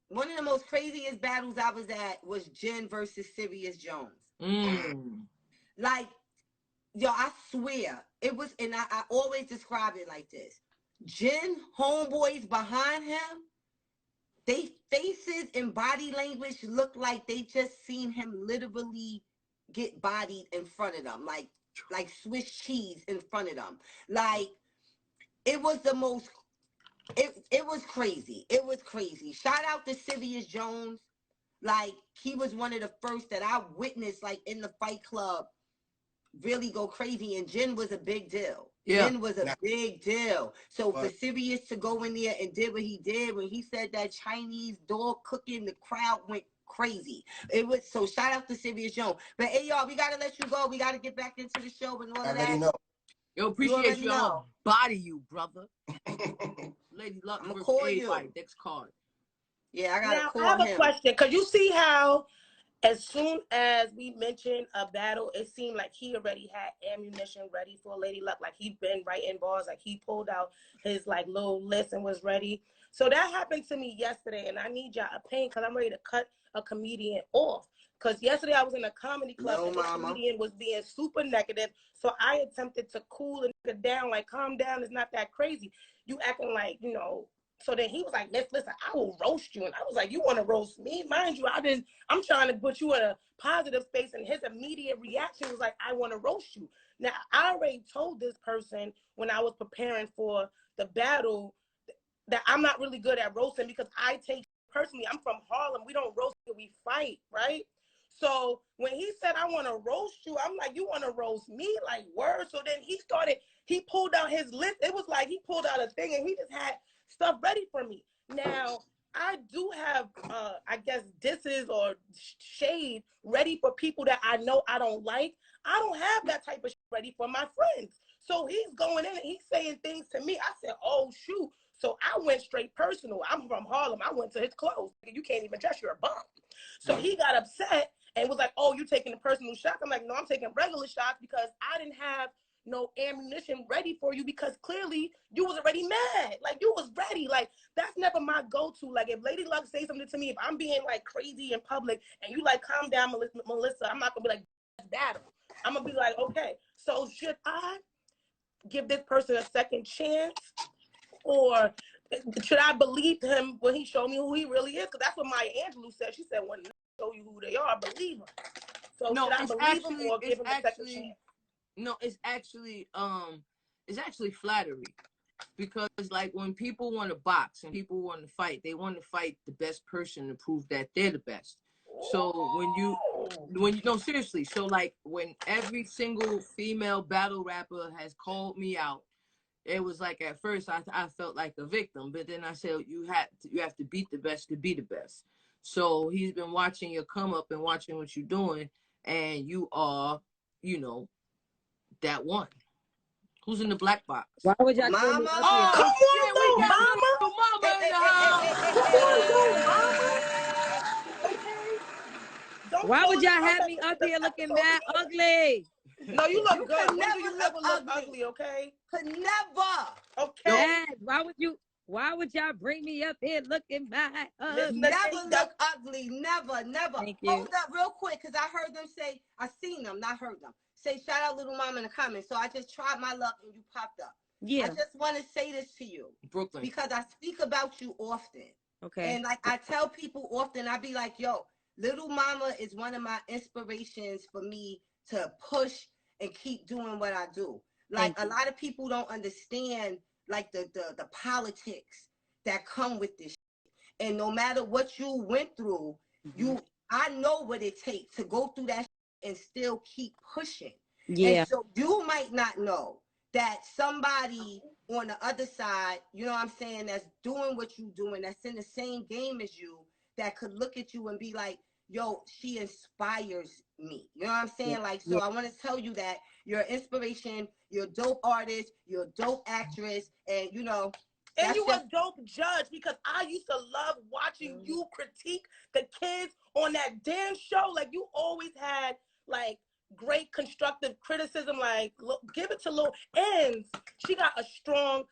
Speaker 3: One of the most craziest battles I was at was Jen versus Sirius Jones. Like, yo, I swear it was, and I always describe it like this: Jen homeboys behind him, they faces and body language look like they just seen him literally get bodied in front of them, like Swiss cheese in front of them. Like, it was the most. It was crazy. It was crazy. Shout out to Sirius Jones. Like, he was one of the first that I witnessed, like, in the Fight Club really go crazy. And Jen was a big deal.
Speaker 2: Yeah.
Speaker 3: Jen was a big deal. So for Sirius to go in there and did what he did, when he said that Chinese dog cooking, the crowd went crazy. It was, so shout out to Sirius Jones. But hey, y'all, we got to let you go. We got to get back into the show and all of that.
Speaker 7: Know.
Speaker 2: Yo, appreciate you. I'll body you, brother. Lady Luck
Speaker 3: I'm
Speaker 2: versus
Speaker 3: call
Speaker 2: everybody.
Speaker 3: you.
Speaker 2: Next card.
Speaker 3: Yeah, I got to call him.
Speaker 4: I have a question. Because you see how as soon as we mentioned a battle, it seemed like he already had ammunition ready for Lady Luck. Like, he been writing bars. Like, he pulled out his, like, little list and was ready. So that happened to me yesterday, and I need y'all opinion because I'm ready to cut a comedian off. Because yesterday I was in a comedy club and the comedian was being super negative. So I attempted to cool the nigga down, like, calm down, it's not that crazy. You acting like, you know. So then he was like, listen, I will roast you. And I was like, you want to roast me? Mind you, I'm trying to put you in a positive space. And his immediate reaction was like, I want to roast you. Now, I already told this person when I was preparing for the battle that I'm not really good at roasting because I take personally, I'm from Harlem. We don't roast till we fight, right? So when he said, I want to roast you, I'm like, you want to roast me? Like, word? So then he pulled out his list. It was like he pulled out a thing and he just had stuff ready for me. Now, I do have, I guess, disses or shade ready for people that I know I don't like. I don't have that type of shit ready for my friends. So he's going in and he's saying things to me. I said, oh, shoot. So I went straight personal. I'm from Harlem. I went to his clothes. You can't even dress, you're a bum. So he got upset and was like, oh, you taking the personal shots? I'm like, no, I'm taking regular shots because I didn't have no ammunition ready for you because clearly you was already mad. Like, you was ready. Like, that's never my go-to. Like, if Lady Luck say something to me, if I'm being, like, crazy in public and you, like, calm down, Melissa, I'm not going to be like, that's battle. I'm going to be like, okay, so should I give this person a second chance? Or should I believe him when he showed me who he really is? Because that's what Maya Angelou said. She said, when they show you who they are, believe them. So no, should I believe him or give him a second chance?
Speaker 2: No, it's actually flattery. Because, like, when people want to box and people want to fight, they want to fight the best person to prove that they're the best. So when you no, seriously, so like when every single female battle rapper has called me out, it was like at first I felt like a victim, but then I said you have to beat the best to be the best. So he's been watching your come up and watching what you're doing, and you are, you know, that one. Who's in the black box?
Speaker 8: Why would y'all
Speaker 3: Mama?
Speaker 4: Oh, come on, Mama.
Speaker 2: Mama in the house.
Speaker 4: Okay.
Speaker 8: Why would y'all have me up here looking mad ugly?
Speaker 4: No, you look good.
Speaker 3: Could
Speaker 4: When do
Speaker 3: never
Speaker 4: you
Speaker 3: look
Speaker 4: ever look
Speaker 3: ugly.
Speaker 4: ugly, okay?
Speaker 3: Could never.
Speaker 4: Okay.
Speaker 8: Dad, why would you Why would y'all bring me up here looking my
Speaker 3: Never look ugly. Never, never.
Speaker 8: Thank you.
Speaker 3: Hold up real quick, because I heard them say, I seen them, not heard them. Say, shout out Little Mama in the comments. So I just tried my luck and you popped up.
Speaker 8: Yeah.
Speaker 3: I just want to say this to you.
Speaker 2: Brooklyn.
Speaker 3: Because I speak about you often.
Speaker 8: Okay.
Speaker 3: And like I tell people often, I be like, yo, Little Mama is one of my inspirations for me to push and keep doing what I do. Like a lot of people don't understand like the politics that come with this shit. And no matter what you went through, I know what it takes to go through that shit and still keep pushing.
Speaker 8: Yeah.
Speaker 3: And so you might not know that somebody on the other side, you know what I'm saying, that's doing what you're doing, that's in the same game as you, that could look at you and be like, yo, she inspires me. You know what I'm saying? Like, so I want to tell you that you're an inspiration, you're a dope artist, you're a dope actress, and you know,
Speaker 4: and you a dope judge, because I used to love watching you critique the kids on that damn show. Like, you always had like great constructive criticism. Like, look, give it to Lil, and she got a strong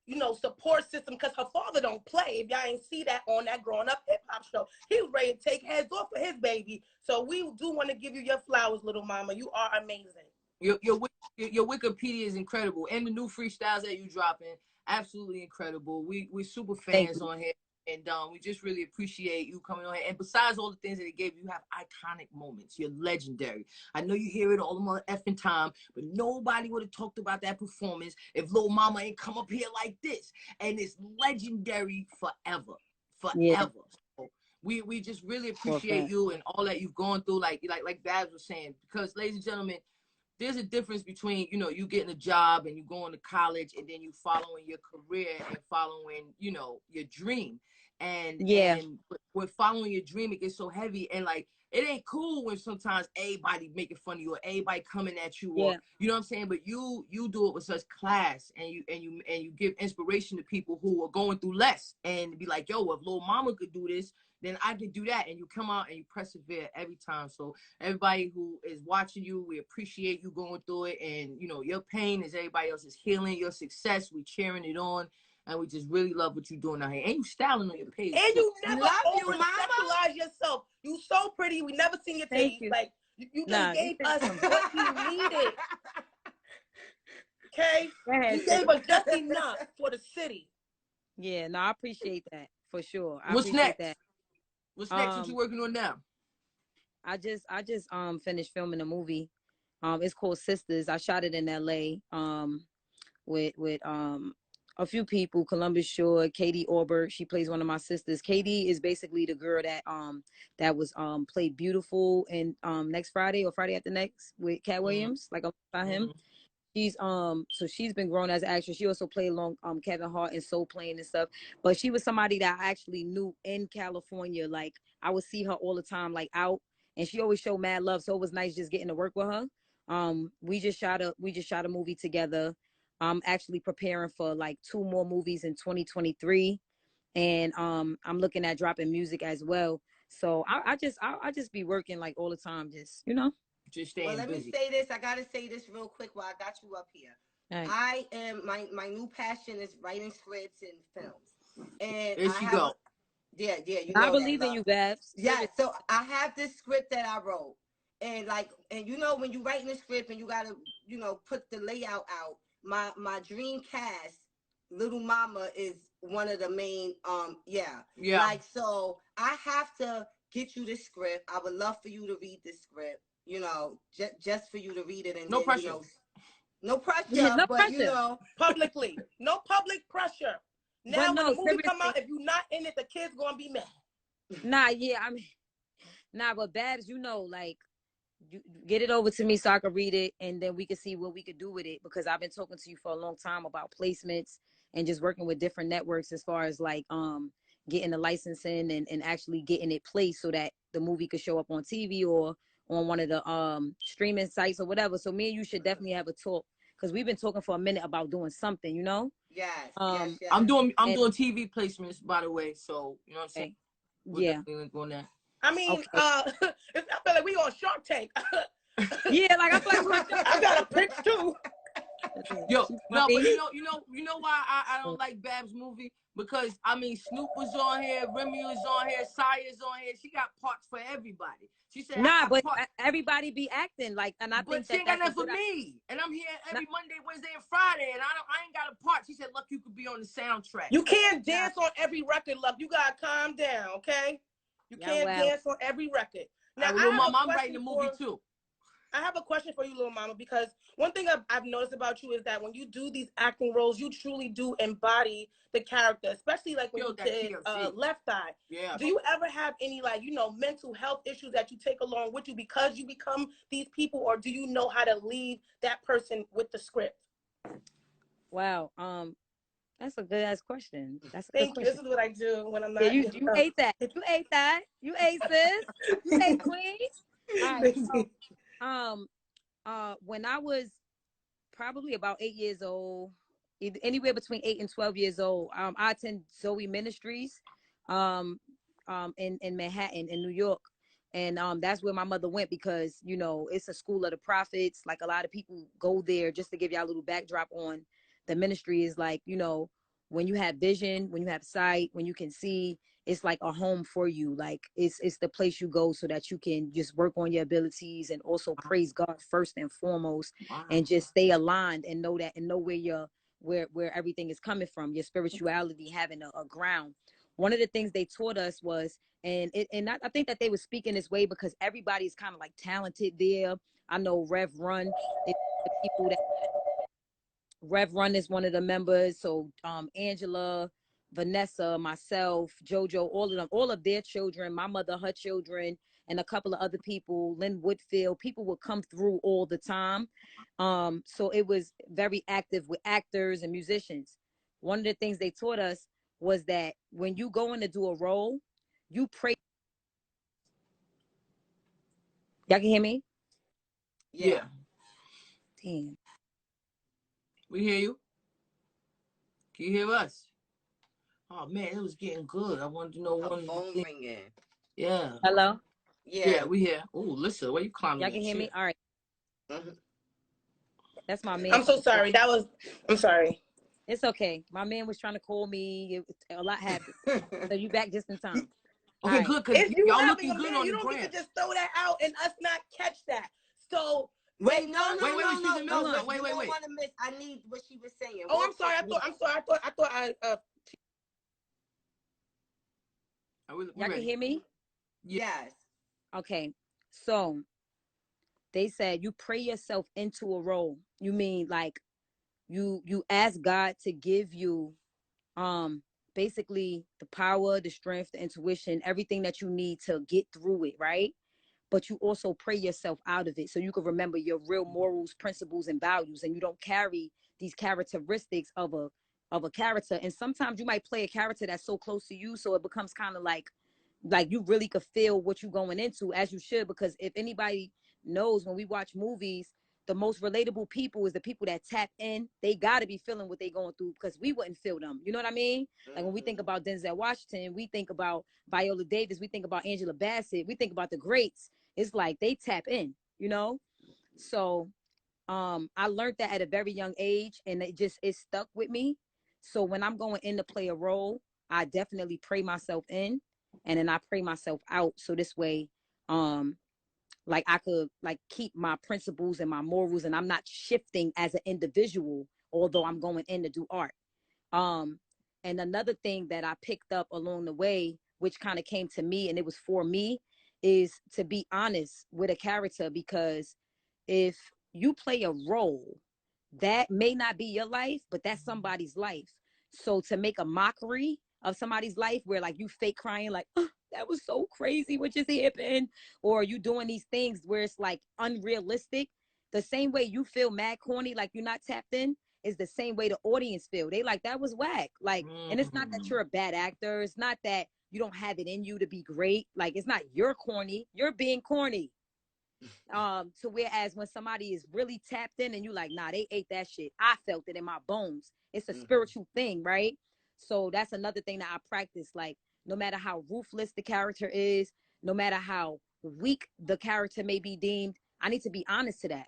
Speaker 4: you know, support system, because her father don't play. If y'all ain't see that on that growing up hip hop show, he was ready to take heads off for his baby. So we do want to give you your flowers, Little Mama. You are amazing.
Speaker 2: Your Wikipedia is incredible, and the new freestyles that you dropping, absolutely incredible. We're super fans on here, and we just really appreciate you coming on here. And besides all the things that it gave you, have iconic moments. You're legendary. I know you hear it all the more effing time, but nobody would have talked about that performance if Lil Mama ain't come up here like this. And it's legendary forever. So we just really appreciate you and all that you've gone through, like Babs was saying, because ladies and gentlemen, there's a difference between, you know, you getting a job and you going to college and then you following your career and following, you know, your dream. And with following your dream, it gets so heavy, and like, it ain't cool when sometimes everybody making fun of you or everybody coming at you, or you know what I'm saying. But you do it with such class, and you give inspiration to people who are going through less, and be like, yo, if Lil Mama could do this, then I can do that. And you come out and you persevere every time. So everybody who is watching you, we appreciate you going through it, and you know, your pain is everybody else's healing. Your success, we cheering it on. And we just really love what you're doing out here. And you styling on your page.
Speaker 4: And you never
Speaker 3: over-sexualize
Speaker 4: yourself. You so pretty. We never seen your titties. Like, you just gave us what we needed. Okay? You gave us just enough for the city.
Speaker 8: Yeah, no, I appreciate that for sure.
Speaker 2: What's next? What's next? What you working on now?
Speaker 8: I just finished filming a movie. It's called Sisters. I shot it in LA. With a few people, Columbus Shore, Katie Aubert. She plays one of my sisters. Katie is basically the girl that was played Beautiful in Next Friday or Friday After Next with Cat Williams, like about him. She's so she's been grown as an actress. She also played along Kevin Hart and Soul Plane and stuff. But she was somebody that I actually knew in California. Like, I would see her all the time, like out, and she always showed mad love. So it was nice just getting to work with her. We just shot a movie together. I'm actually preparing for like 2 more movies in 2023, and I'm looking at dropping music as well. So I just be working like all the time, just, you know,
Speaker 2: just staying busy.
Speaker 3: Let me say this. I gotta say this real quick while I got you up here. Right. I am my new passion is writing scripts and films. And
Speaker 2: there she go.
Speaker 3: You know
Speaker 8: I believe in you, Babs.
Speaker 3: Yeah, so I have this script that I wrote, and you know, when you writing a script and you gotta, you know, put the layout out. My dream cast, Little Mama, is one of the main like, so I have to get you the script. I would love for you to read the script, you know, just for you to read it, and
Speaker 2: no pressure.
Speaker 3: You know, no pressure,
Speaker 8: no
Speaker 3: but
Speaker 8: pressure.
Speaker 3: You know,
Speaker 4: publicly, no public pressure. Now when the movie come out, if you're not in it, the kids gonna be mad.
Speaker 8: But Babs, you know, like, you get it over to me so I can read it, and then we can see what we could do with it, because I've been talking to you for a long time about placements and just working with different networks as far as like getting the licensing and actually getting it placed so that the movie could show up on TV or on one of the streaming sites or whatever. So me and you should definitely have a talk, because we've been talking for a minute about doing something, you know.
Speaker 3: Yes.
Speaker 2: I'm doing TV placements, by the way, so you know what I'm saying.
Speaker 8: Yeah.
Speaker 2: On that.
Speaker 4: I mean, I feel like we on Shark Tank.
Speaker 8: Yeah, like I feel like
Speaker 4: I got a pitch too.
Speaker 2: Yo,
Speaker 8: She
Speaker 2: no, but
Speaker 8: funny.
Speaker 2: you know why I don't like Bab's movie? Because I mean, Snoop was on here, Remy was on here, Saya's on here. She got parts for everybody. She said, I
Speaker 8: Nah,
Speaker 2: got
Speaker 8: but
Speaker 2: parts.
Speaker 8: everybody be acting like, and I think
Speaker 2: But she ain't got
Speaker 8: that's a
Speaker 2: nothing
Speaker 8: good.
Speaker 2: for me. And I'm here
Speaker 8: Nah,
Speaker 2: every Monday, Wednesday, and Friday, and I ain't got a part. She said, look, you could be on the soundtrack.
Speaker 4: You can't dance on every record, love. You gotta calm down, okay? You
Speaker 8: yeah,
Speaker 4: can't
Speaker 8: well,
Speaker 4: dance on every record. Now,
Speaker 2: Lil Mama, I'm writing the movie too.
Speaker 4: I have a question for you, Lil Mama, because one thing I've noticed about you is that when you do these acting roles, you truly do embody the character, especially like when you did Left Eye.
Speaker 2: Yeah.
Speaker 4: Do you ever have any, like, you know, mental health issues that you take along with you because you become these people, or do you know how to leave that person with the script?
Speaker 8: wow. That's a good ass question. That's a
Speaker 4: Thank
Speaker 8: good
Speaker 4: you.
Speaker 8: question.
Speaker 4: This is what I do when I'm not.
Speaker 8: Yeah, you ate that. You ate that. You ate sis. You ate queen. All right. So, when I was probably about 8 years old, anywhere between 8 and 12 years old, I attend Zoe Ministries, in Manhattan, in New York. And that's where my mother went because, you know, it's a school of the prophets. Like a lot of people go there. Just to give y'all a little backdrop on the ministry is like, you know, when you have vision, when you have sight, when you can see, it's like a home for you. Like it's the place you go so that you can just work on your abilities and also praise God first and foremost. Wow. And just stay aligned and know that and know where everything is coming from, your spirituality having a ground. One of the things they taught us was, and I think that they were speaking this way because everybody's kind of like talented there. I know Rev Run, the people that Rev Run is one of the members. So Angela, Vanessa, myself, JoJo, all of them, all of their children, my mother, her children, and a couple of other people, Lynn Woodfield, people would come through all the time. So it was very active with actors and musicians. One of the things they taught us was that when you go in to do a role, you pray. Y'all can hear me?
Speaker 2: Yeah.
Speaker 8: Damn.
Speaker 2: We hear you. Can you hear us? Oh man, it was getting good. I wanted to know one
Speaker 3: phone ringing.
Speaker 2: Yeah.
Speaker 8: Hello?
Speaker 2: Yeah, we hear. Oh, listen, where you climbing?
Speaker 8: Y'all can hear me? All right.
Speaker 3: Mm-hmm.
Speaker 8: That's my man.
Speaker 4: I'm so sorry. I'm sorry.
Speaker 8: It's okay. My man was trying to call me. A lot happened. So you back just in time.
Speaker 2: Okay,
Speaker 8: right.
Speaker 2: good, because y'all looking good on the gram.
Speaker 4: You don't get to just throw that out and us not catch that. So
Speaker 3: wait, no.
Speaker 2: Wait,
Speaker 3: You don't
Speaker 2: wait.
Speaker 3: want to miss. I need what she was saying.
Speaker 4: Oh, I'm sorry. I thought
Speaker 8: Y'all can hear me?
Speaker 3: Yes.
Speaker 8: Okay. So they said you pray yourself into a role. You mean like you ask God to give you basically the power, the strength, the intuition, everything that you need to get through it, right? But you also pray yourself out of it so you can remember your real morals, principles, and values, and you don't carry these characteristics of a character. And sometimes you might play a character that's so close to you, so it becomes kind of like you really could feel what you're going into, as you should, because if anybody knows, when we watch movies, the most relatable people is the people that tap in. They got to be feeling what they're going through because we wouldn't feel them. You know what I mean? Like when we think about Denzel Washington, we think about Viola Davis, we think about Angela Bassett, we think about the greats. It's like they tap in, you know? So I learned that at a very young age, and it stuck with me. So when I'm going in to play a role, I definitely pray myself in, and then I pray myself out. So this way, like I could like keep my principles and my morals, and I'm not shifting as an individual, although I'm going in to do art. And another thing that I picked up along the way, which kind of came to me and it was for me, is to be honest with a character, because if you play a role, that may not be your life, but that's somebody's life. So to make a mockery of somebody's life where like you fake crying, like, oh, that was so crazy what just happened, or you doing these things where it's like unrealistic, the same way you feel mad corny, like you're not tapped in, is the same way the audience feel. They like, that was whack. Like, and it's not that you're a bad actor. It's not that you don't have it in you to be great. Like, it's not you're corny. You're being corny. To whereas when somebody is really tapped in and you like, nah, they ate that shit. I felt it in my bones. It's a spiritual thing, right? So that's another thing that I practice. Like, no matter how ruthless the character is, no matter how weak the character may be deemed, I need to be honest to that.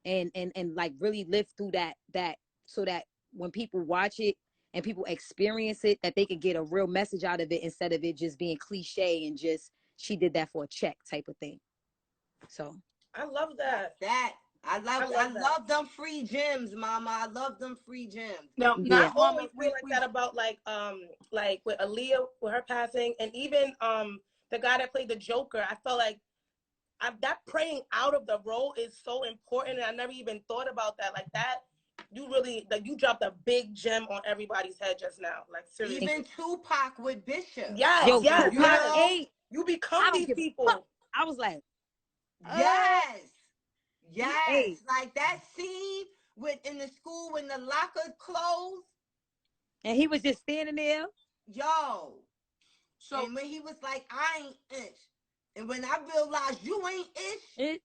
Speaker 8: and like really live through that so that when people watch it and people experience it, that they can get a real message out of it instead of it just being cliche and just she did that for a check type of thing. So
Speaker 4: I love that.
Speaker 3: I love them free gems, Mama. I love them free gems.
Speaker 4: Now,
Speaker 8: yeah.
Speaker 4: I always feel like that about like with Aaliyah with her passing, and even the guy that played the Joker. I felt like that praying out of the role is so important, and I never even thought about that. Like that, you really like you dropped a big gem on everybody's head just now. Like seriously,
Speaker 3: Even Tupac with Bishop.
Speaker 4: yes,
Speaker 8: Yo,
Speaker 4: yes,
Speaker 3: you
Speaker 4: yes.
Speaker 3: know?
Speaker 4: You become
Speaker 8: I don't
Speaker 4: these
Speaker 8: give a
Speaker 4: people.
Speaker 8: fuck. I was like,
Speaker 3: Yes. Yes.
Speaker 8: Hey.
Speaker 3: Like that scene in the school when the locker closed.
Speaker 8: and he was just standing there.
Speaker 3: Yo.
Speaker 2: So
Speaker 3: and when he was like, I ain't Ish. And when I realized you ain't Ish,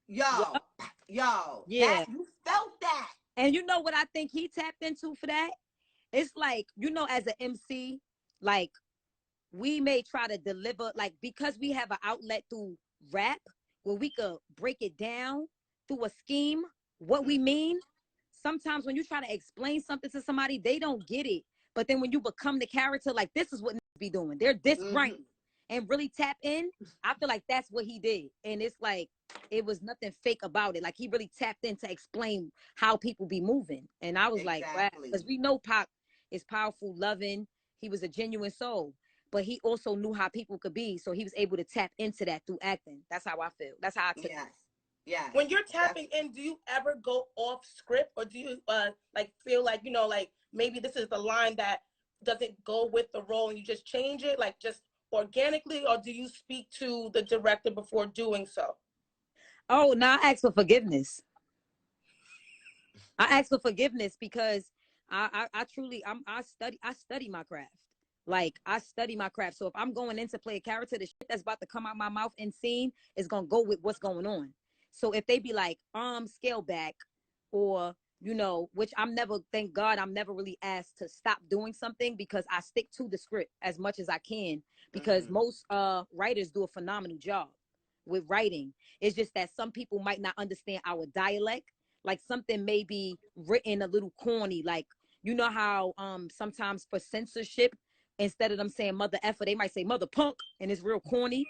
Speaker 3: yo,
Speaker 8: Yeah.
Speaker 3: that you felt that.
Speaker 8: And you know what I think he tapped into for that? It's like, you know, as an MC, like we may try to deliver, like because we have an outlet through rap where we could break it down through a scheme, what we mean. Sometimes when you try to explain something to somebody, they don't get it. But then when you become the character, like this is what niggas be doing. They're this brain and really tap in. I feel like that's what he did. And it's like, it was nothing fake about it. Like he really tapped in to explain how people be moving. And I was like, wow, because we know Pac is powerful, loving. He was a genuine soul, but he also knew how people could be. So he was able to tap into that through acting. That's how I feel. That's how I took it.
Speaker 3: Yeah.
Speaker 4: When you're tapping in, do you ever go off script, or do you like feel like, you know, like maybe this is the line that doesn't go with the role and you just change it, like just organically, or do you speak to the director before doing so?
Speaker 8: Oh, no, I ask for forgiveness. I ask for forgiveness because I truly I study my craft. Like I study my craft. So if I'm going in to play a character, the shit that's about to come out my mouth in scene is gonna go with what's going on. So if they be like, scale back, or you know, which I'm never, thank God, I'm never really asked to stop doing something because I stick to the script as much as I can because most writers do a phenomenal job with writing. It's just that some people might not understand our dialect. Like something may be written a little corny. Like, you know how sometimes for censorship, instead of them saying mother effer, they might say mother punk, and it's real corny.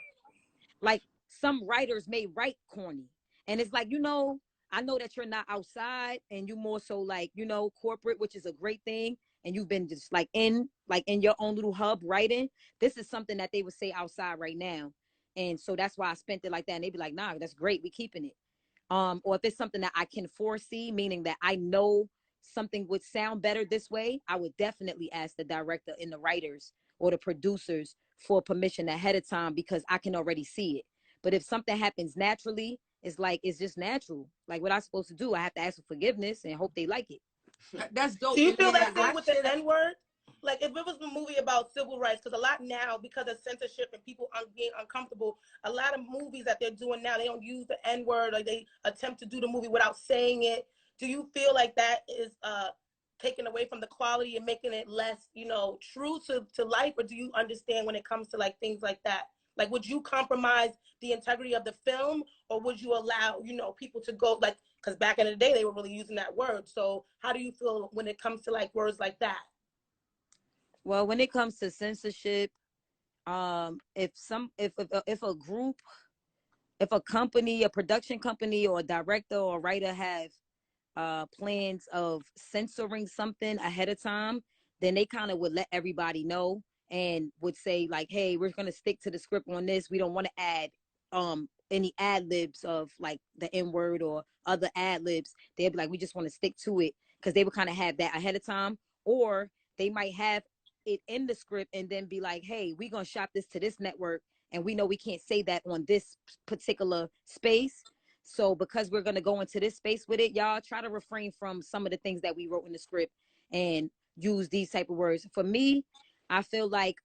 Speaker 8: Like some writers may write corny. And it's like, you know, I know that you're not outside and you more so like, you know, corporate, which is a great thing. And you've been just like in your own little hub writing. This is something that they would say outside right now. And so that's why I spent it like that. And they'd be like, nah, that's great. We keeping it. Or if it's something that I can foresee, meaning that I know something would sound better this way, I would definitely ask the director and the writers or the producers for permission ahead of time because I can already see it. But if something happens naturally, it's like, it's just natural. Like what I'm supposed to do, I have to ask for forgiveness and hope they like it.
Speaker 2: That's dope.
Speaker 4: Do you feel that thing with the N-word? Like if it was a movie about civil rights, because a lot now, because of censorship and people being uncomfortable, a lot of movies that they're doing now, they don't use the N-word, or they attempt to do the movie without saying it. Do you feel like that is taken away from the quality and making it less, you know, true to life? Or do you understand when it comes to like things like that? Like, would you compromise the integrity of the film, or would you allow, you know, people to go like, because back in the day, they were really using that word. So how do you feel when it comes to like words like that?
Speaker 8: Well, when it comes to censorship, if a group, if a company, a production company or a director or a writer have plans of censoring something ahead of time, then they kind of would let everybody know and would say like, hey, we're going to stick to the script on this. We don't want to add any ad libs of like the N word or other ad libs. They'd be like, we just want to stick to it, because they would kind of have that ahead of time. Or they might have it in the script and then be like, hey, we're going to shop this to this network, and we know we can't say that on this particular space. So because we're going to go into this space with it, y'all try to refrain from some of the things that we wrote in the script and use these type of words. For me, I feel like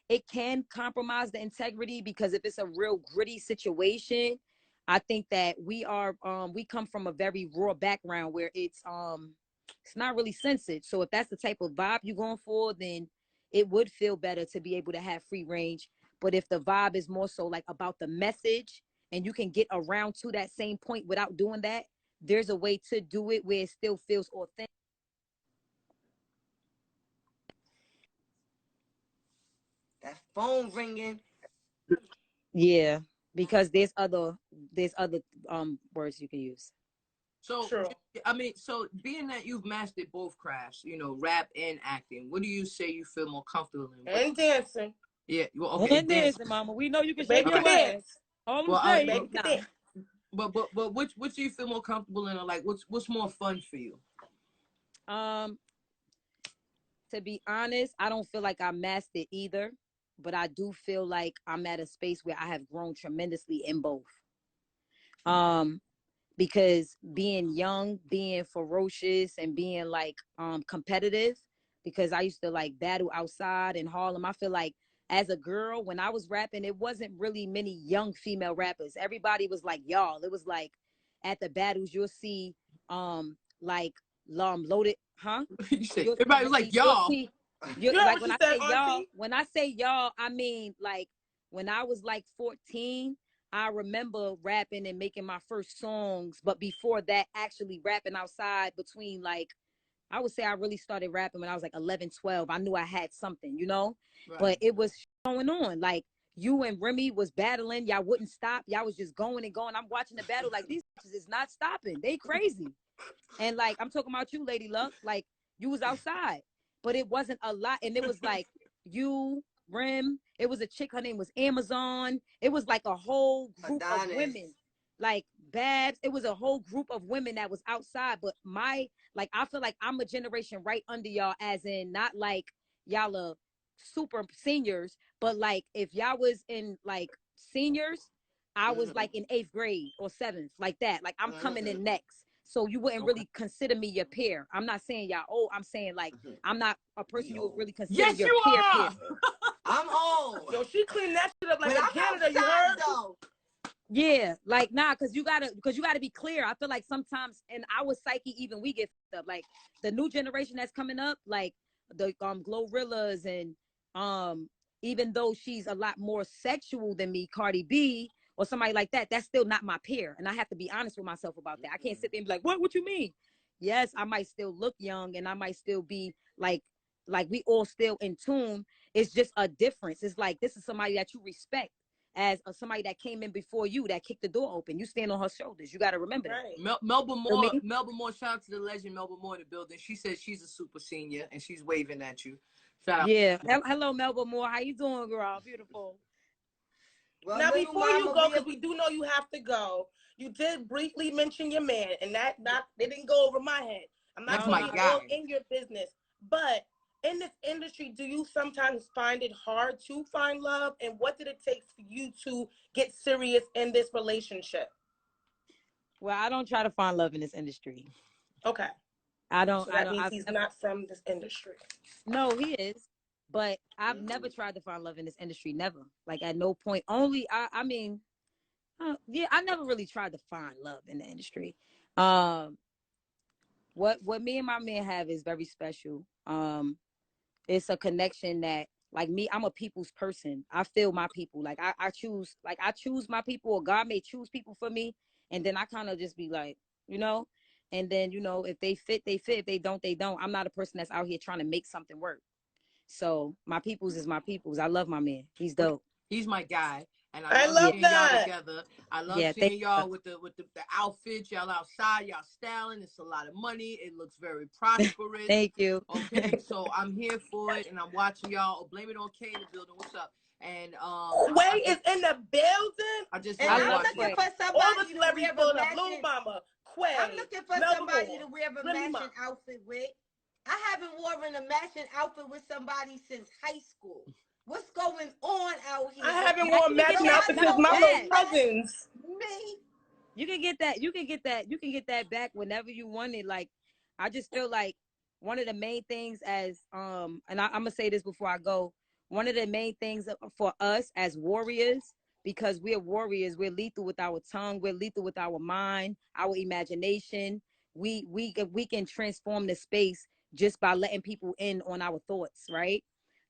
Speaker 8: it can compromise the integrity, because if it's a real gritty situation, I think that we come from a very raw background where it's not really censored. So if that's the type of vibe you're going for, then it would feel better to be able to have free range. But if the vibe is more so like about the message, and you can get around to that same point without doing that, there's a way to do it where it still feels authentic.
Speaker 3: That phone ringing.
Speaker 8: Yeah, because there's other words you can use.
Speaker 2: So,
Speaker 4: True.
Speaker 2: I mean, so being that you've mastered both crafts, you know, rap and acting, what do you say you feel more comfortable in?
Speaker 4: And dancing.
Speaker 2: Yeah, well, okay,
Speaker 8: And dancing, mama. We know you can shake
Speaker 4: Baby
Speaker 8: your
Speaker 4: can
Speaker 8: ass.
Speaker 4: dance.
Speaker 8: All I'm
Speaker 2: Well,
Speaker 8: saying,
Speaker 4: Baby can dance.
Speaker 2: but which do you feel more comfortable in, or like what's more fun for you?
Speaker 8: To be honest, I don't feel like I mastered either, but I do feel like I'm at a space where I have grown tremendously in both. Because being young, being ferocious, and being like competitive, because I used to like battle outside in Harlem. I feel like as a girl, when I was rapping, it wasn't really many young female rappers. Everybody was like y'all. It was like at the battles you'll see like loaded, huh?
Speaker 2: You said everybody was like y'all.
Speaker 8: Like
Speaker 4: when
Speaker 8: I say y'all, I mean like when I was like 14, I remember rapping and making my first songs. But before that, actually rapping outside between like, I would say I really started rapping when I was like 11, 12. I knew I had something, you know, right. But it was going on. Like you and Remy was battling. Y'all wouldn't stop. Y'all was just going and going. I'm watching the battle. Like these is not stopping. They crazy. And like, I'm talking about you, Lady Luck. Like you was outside, but it wasn't a lot. And it was like you, Rim. It was a chick. Her name was Amazon. It was like a whole group of women, like Babs. It was a whole group of women that was outside. But like, I feel like I'm a generation right under y'all, as in not like y'all are super seniors, but like if y'all was in like seniors, I was like in 8th grade or 7th, like that. Like I'm coming in next. So you wouldn't really consider me your peer. I'm not saying y'all old. I'm saying like I'm not a person you would really consider your peer.
Speaker 3: I'm old.
Speaker 4: Yo, she cleaned that shit up like
Speaker 3: but
Speaker 4: a janitor. You heard?
Speaker 3: Though.
Speaker 8: Yeah, like nah, because you gotta be clear. I feel like sometimes in our psyche, even we get up. Like the new generation that's coming up, like the Glorillas, and even though she's a lot more sexual than me, Cardi B or somebody like that, that's still not my peer. And I have to be honest with myself about that. I can't sit there and be like, what you mean? Yes, I might still look young and I might still be like we all still in tune. It's just a difference. It's like this is somebody that you respect as somebody that came in before you, that kicked the door open. You stand on her shoulders. You got to remember that.
Speaker 2: Melba Moore, shout out to the legend Melba Moore in the building. She says she's a super senior and she's waving at you. Shout out.
Speaker 8: Yeah. Hello, Melba Moore. How you doing, girl? Beautiful.
Speaker 4: Well, now, before you go, because we do know you have to go, you did briefly mention your man, and that they didn't go over my head. I'm not going to be all in your business, but in this industry, do you sometimes find it hard to find love? And what did it take for you to get serious in this relationship?
Speaker 8: Well, I don't try to find love in this industry.
Speaker 4: Okay.
Speaker 8: I don't.
Speaker 4: So that means he's not from this industry.
Speaker 8: No, he is. But I've never tried to find love in this industry. Never. Like at no point. Only, I mean, yeah, I never really tried to find love in the industry. What me and my man have is very special. It's a connection that, like me, I'm a people's person. I feel my people. Like I choose my people, or God may choose people for me. And then I kind of just be like, you know, and then, you know, if they fit, they fit. If they don't, they don't. I'm not a person that's out here trying to make something work. So my people's is my people's. I love my man. He's dope.
Speaker 2: He's my guy. And
Speaker 4: I love
Speaker 2: seeing
Speaker 4: that.
Speaker 2: y'all together. I love seeing y'all with the outfits. Y'all outside, y'all styling. It's a lot of money. It looks very prosperous.
Speaker 8: Thank you.
Speaker 2: Okay, so I'm here for it, and I'm watching y'all. Oh, blame it on Kay in the building. What's up? And
Speaker 4: Quay is in the building.
Speaker 2: I'm
Speaker 3: looking for somebody to wear a matching.
Speaker 4: Lil Mama, Quay.
Speaker 3: I'm looking for somebody to wear a matching outfit with. I haven't worn a matching outfit with somebody since high school. What's going on out here?
Speaker 4: I haven't worn matching outfits since my little cousins.
Speaker 3: Me.
Speaker 8: You can get that. You can get that back whenever you want it. Like, I just feel like one of the main things as and I'm gonna say this before I go. One of the main things for us as warriors, because we're warriors, we're lethal with our tongue, we're lethal with our mind, our imagination. We can transform the space just by letting people in on our thoughts, right?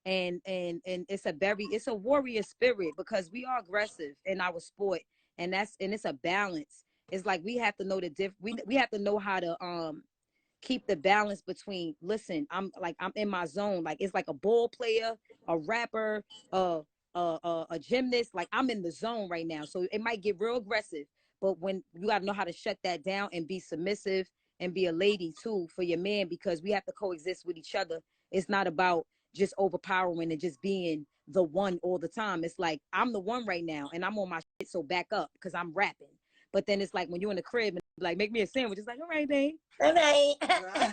Speaker 8: And it's a warrior spirit, because we are aggressive in our sport, and it's a balance. it's like we have to know the we have to know how to keep the balance between, listen, I'm in my zone. Like, it's like a ball player, a rapper, a gymnast. Like, I'm in the zone right now. So it might get real aggressive, but when you got to know how to shut that down and be submissive and be a lady too for your man, because we have to coexist with each other. It's not about just overpowering and just being the one all the time. It's like, I'm the one right now and I'm on my shit, so back up because I'm rapping. But then it's like when you're in the crib and like, make me a sandwich, it's like, all right, babe.
Speaker 4: All right.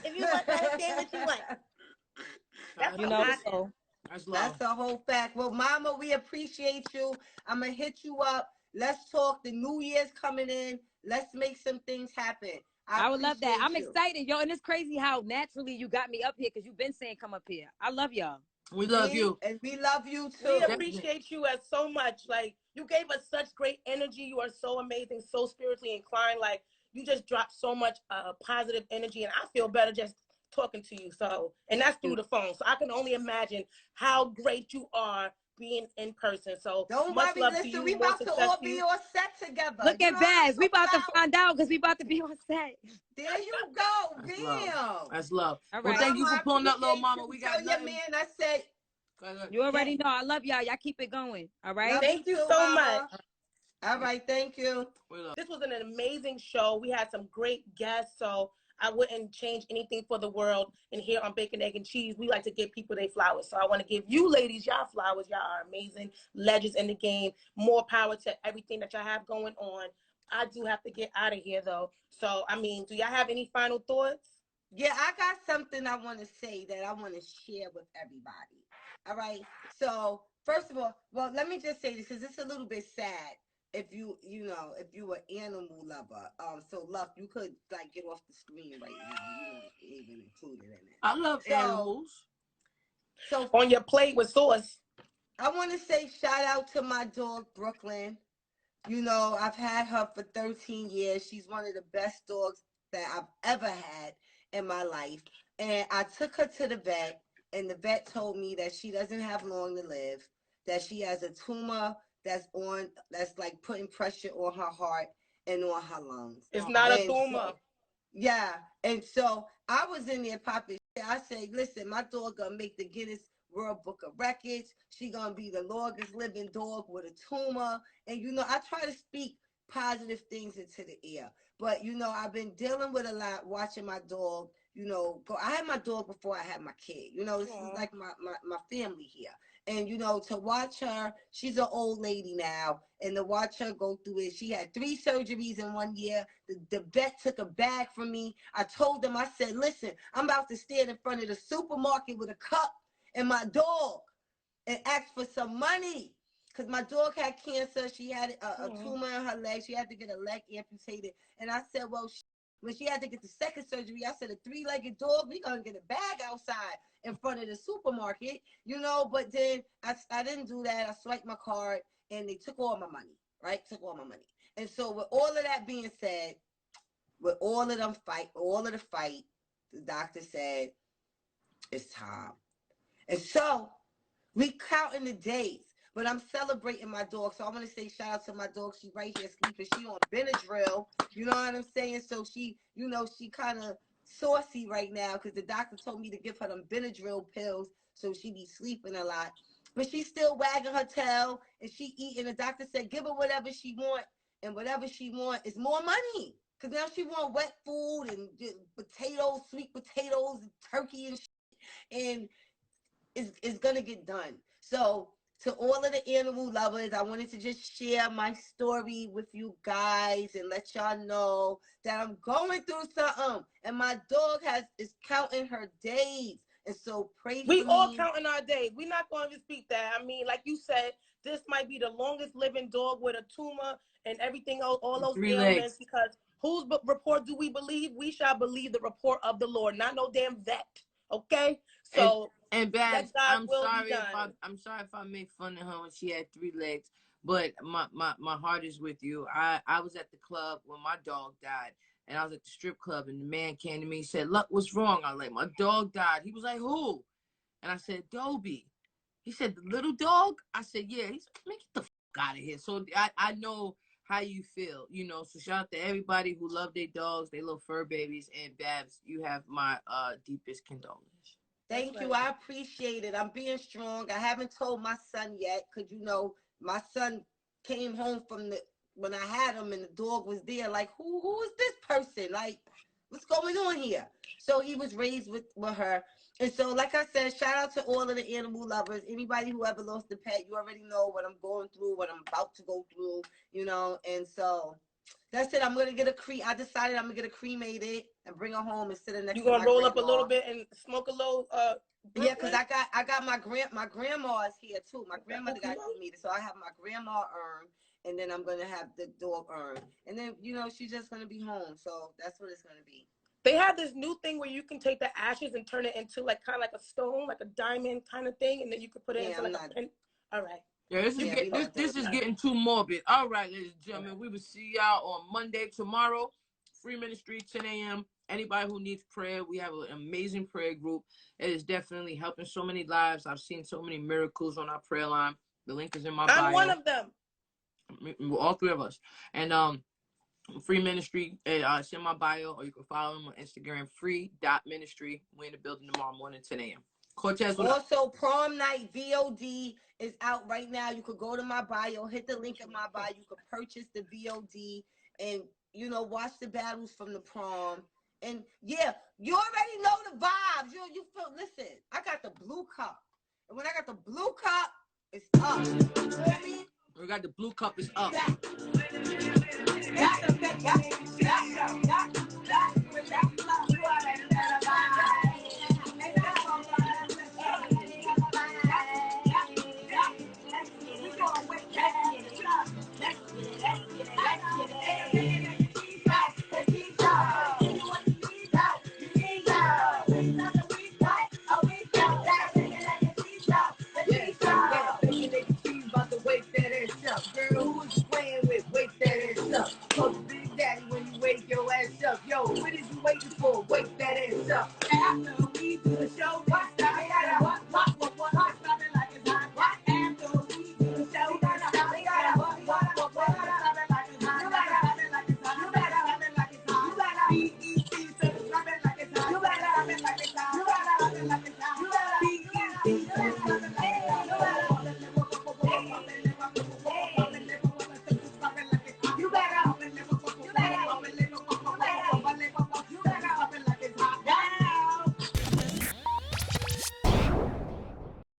Speaker 4: If you want that sandwich, you want. That's
Speaker 8: You know,
Speaker 2: so
Speaker 3: that's a whole fact. Well, Mama, we appreciate you. I'm gonna hit you up. Let's talk. The New Year's coming in. Let's make some things happen.
Speaker 8: I would love that. I'm
Speaker 3: you.
Speaker 8: excited, yo. And it's crazy how naturally you got me up here, because you've been saying come up here. I love y'all.
Speaker 2: We love you.
Speaker 3: And we love you too.
Speaker 4: We appreciate you as so much. Like, you gave us such great energy. You are so amazing, so spiritually inclined. Like, you just dropped so much positive energy, and I feel better just talking to you. So, and that's through the phone. So I can only imagine how great you are being in person. So
Speaker 3: don't
Speaker 4: much
Speaker 3: worry,
Speaker 4: love
Speaker 3: listen,
Speaker 4: to you.
Speaker 3: we about to all be on set together.
Speaker 8: Look at Baz. We about to find out because we about to be on set.
Speaker 3: There you go.
Speaker 2: That's
Speaker 3: Damn.
Speaker 2: Love. That's love.
Speaker 8: All right.
Speaker 2: Well, thank you for pulling up, Lil Mama. We got
Speaker 3: Tell your man I said.
Speaker 8: You already know. I love y'all. Y'all keep it going. All right.
Speaker 4: Thank you so much.
Speaker 3: All right, thank you.
Speaker 4: This was an amazing show. We had some great guests, so I wouldn't change anything for the world. And here on Bacon, Egg, and Cheese, we like to give people their flowers. So I want to give you ladies y'all flowers. Y'all are amazing legends in the game. More power to everything that y'all have going on. I do have to get out of here, though. So, I mean, do y'all have any final thoughts?
Speaker 3: Yeah, I got something I want to say that I want to share with everybody. All right. So, first of all, well, let me just say this because it's a little bit sad. If you were animal lover, so Luck, you could like get off the screen right now. You don't even include it in it.
Speaker 2: I love animals.
Speaker 3: So
Speaker 4: on your plate with sauce.
Speaker 3: I want to say shout out to my dog Brooklyn. You know, I've had her for 13 years. She's one of the best dogs that I've ever had in my life. And I took her to the vet, and the vet told me that she doesn't have long to live, that she has a tumor that's like putting pressure on her heart and on her lungs.
Speaker 4: It's not a tumor.
Speaker 3: So, yeah. And so I was in there popping shit. I said, listen, my dog gonna make the Guinness World Book of Records. She gonna be the longest living dog with a tumor. And you know, I try to speak positive things into the air. But you know, I've been dealing with a lot, watching my dog, you know, go. I had my dog before I had my kid. You know, this is like my family here. And, you know, to watch her, she's an old lady now, and to watch her go through it, she had 3 surgeries in 1 year. The vet took a bag from me. I told them, I said, listen, I'm about to stand in front of the supermarket with a cup and my dog and ask for some money. Because my dog had cancer. She had a tumor in her leg. She had to get a leg amputated. And I said, well, when she had to get the second surgery, I said, a 3-legged dog, we going to get a bag outside in front of the supermarket, you know. But then I didn't do that. I swiped my card, and they took all my money, right? Took all my money. And so with all of that being said, with all of the fight, the doctor said, it's time. And so we counting the days. But I'm celebrating my dog. So I want to say shout out to my dog. She right here sleeping. She on Benadryl. You know what I'm saying? So she, you know, she kind of saucy right now because the doctor told me to give her them Benadryl pills. So she be sleeping a lot. But she's still wagging her tail and she eating. The doctor said, give her whatever she want. And whatever she want is more money. Because now she want wet food and potatoes, sweet potatoes, and turkey and shit. And it's going to get done. So to all of the animal lovers, I wanted to just share my story with you guys and let y'all know that I'm going through something. And my dog is counting her days. And so pray for me.
Speaker 4: We all counting our days. We're not going to dispute that. I mean, like you said, this might be the longest living dog with a tumor and everything else, all those ailments. Because whose report do we believe? We shall believe the report of the Lord, not no damn vet. Okay? So...
Speaker 2: And Baz, I'm sorry if I make fun of her when she had 3 legs, but my heart is with you. I was at the club when my dog died, and I was at the strip club, and the man came to me and said, "Look, what's wrong?" I was like, "My dog died." He was like, "Who?" And I said, "Dobie." He said, "The little dog?" I said, "Yeah." He said, "Man, get the fuck out of here." So I know how you feel, you know. So shout out to everybody who love their dogs, they little fur babies. And Babs, you have my deepest condolences.
Speaker 3: Thank you. I appreciate it. I'm being strong. I haven't told my son yet because, you know, my son came home from when I had him and the dog was there. Like, who is this person? Like, what's going on here? So he was raised with her. And so, like I said, shout out to all of the animal lovers. Anybody who ever lost a pet, you already know what I'm going through, what I'm about to go through, you know. And so that's it. I'm going to get I decided I'm going to get a cremated and bring her home and sit in next to my
Speaker 4: You going to roll up a
Speaker 3: grandma.
Speaker 4: little bit and smoke a little
Speaker 3: Yeah, because I got my grandma's here too. My grandmother got cremated, so I have my grandma urn, and then I'm gonna have the dog urn, and then, you know, she's just gonna be home. So that's what it's gonna be.
Speaker 4: They have this new thing where you can take the ashes and turn it into like kind of like a stone, like a diamond kind of thing, and then you can put it into like a pen. All right.
Speaker 2: Yeah, this is getting too morbid. All right, ladies and gentlemen, we will see y'all on Monday tomorrow. Free ministry, 10 a.m. Anybody who needs prayer, we have an amazing prayer group. It is definitely helping so many lives. I've seen so many miracles on our prayer line. The link is in my bio.
Speaker 4: I'm one of them.
Speaker 2: All three of us. And free ministry, it's in my bio, or you can follow them on Instagram, free.ministry. We're in the building tomorrow morning, 10 a.m. Cortez,
Speaker 3: also, Prom Night VOD is out right now. You could go to my bio, hit the link in my bio. You could purchase the VOD and, you know, watch the battles from the prom. And yeah, you already know the vibes. You feel, listen, I got the blue cup. And when I got the blue cup, it's up. You feel me?
Speaker 2: We got the blue cup is up.
Speaker 3: Yeah.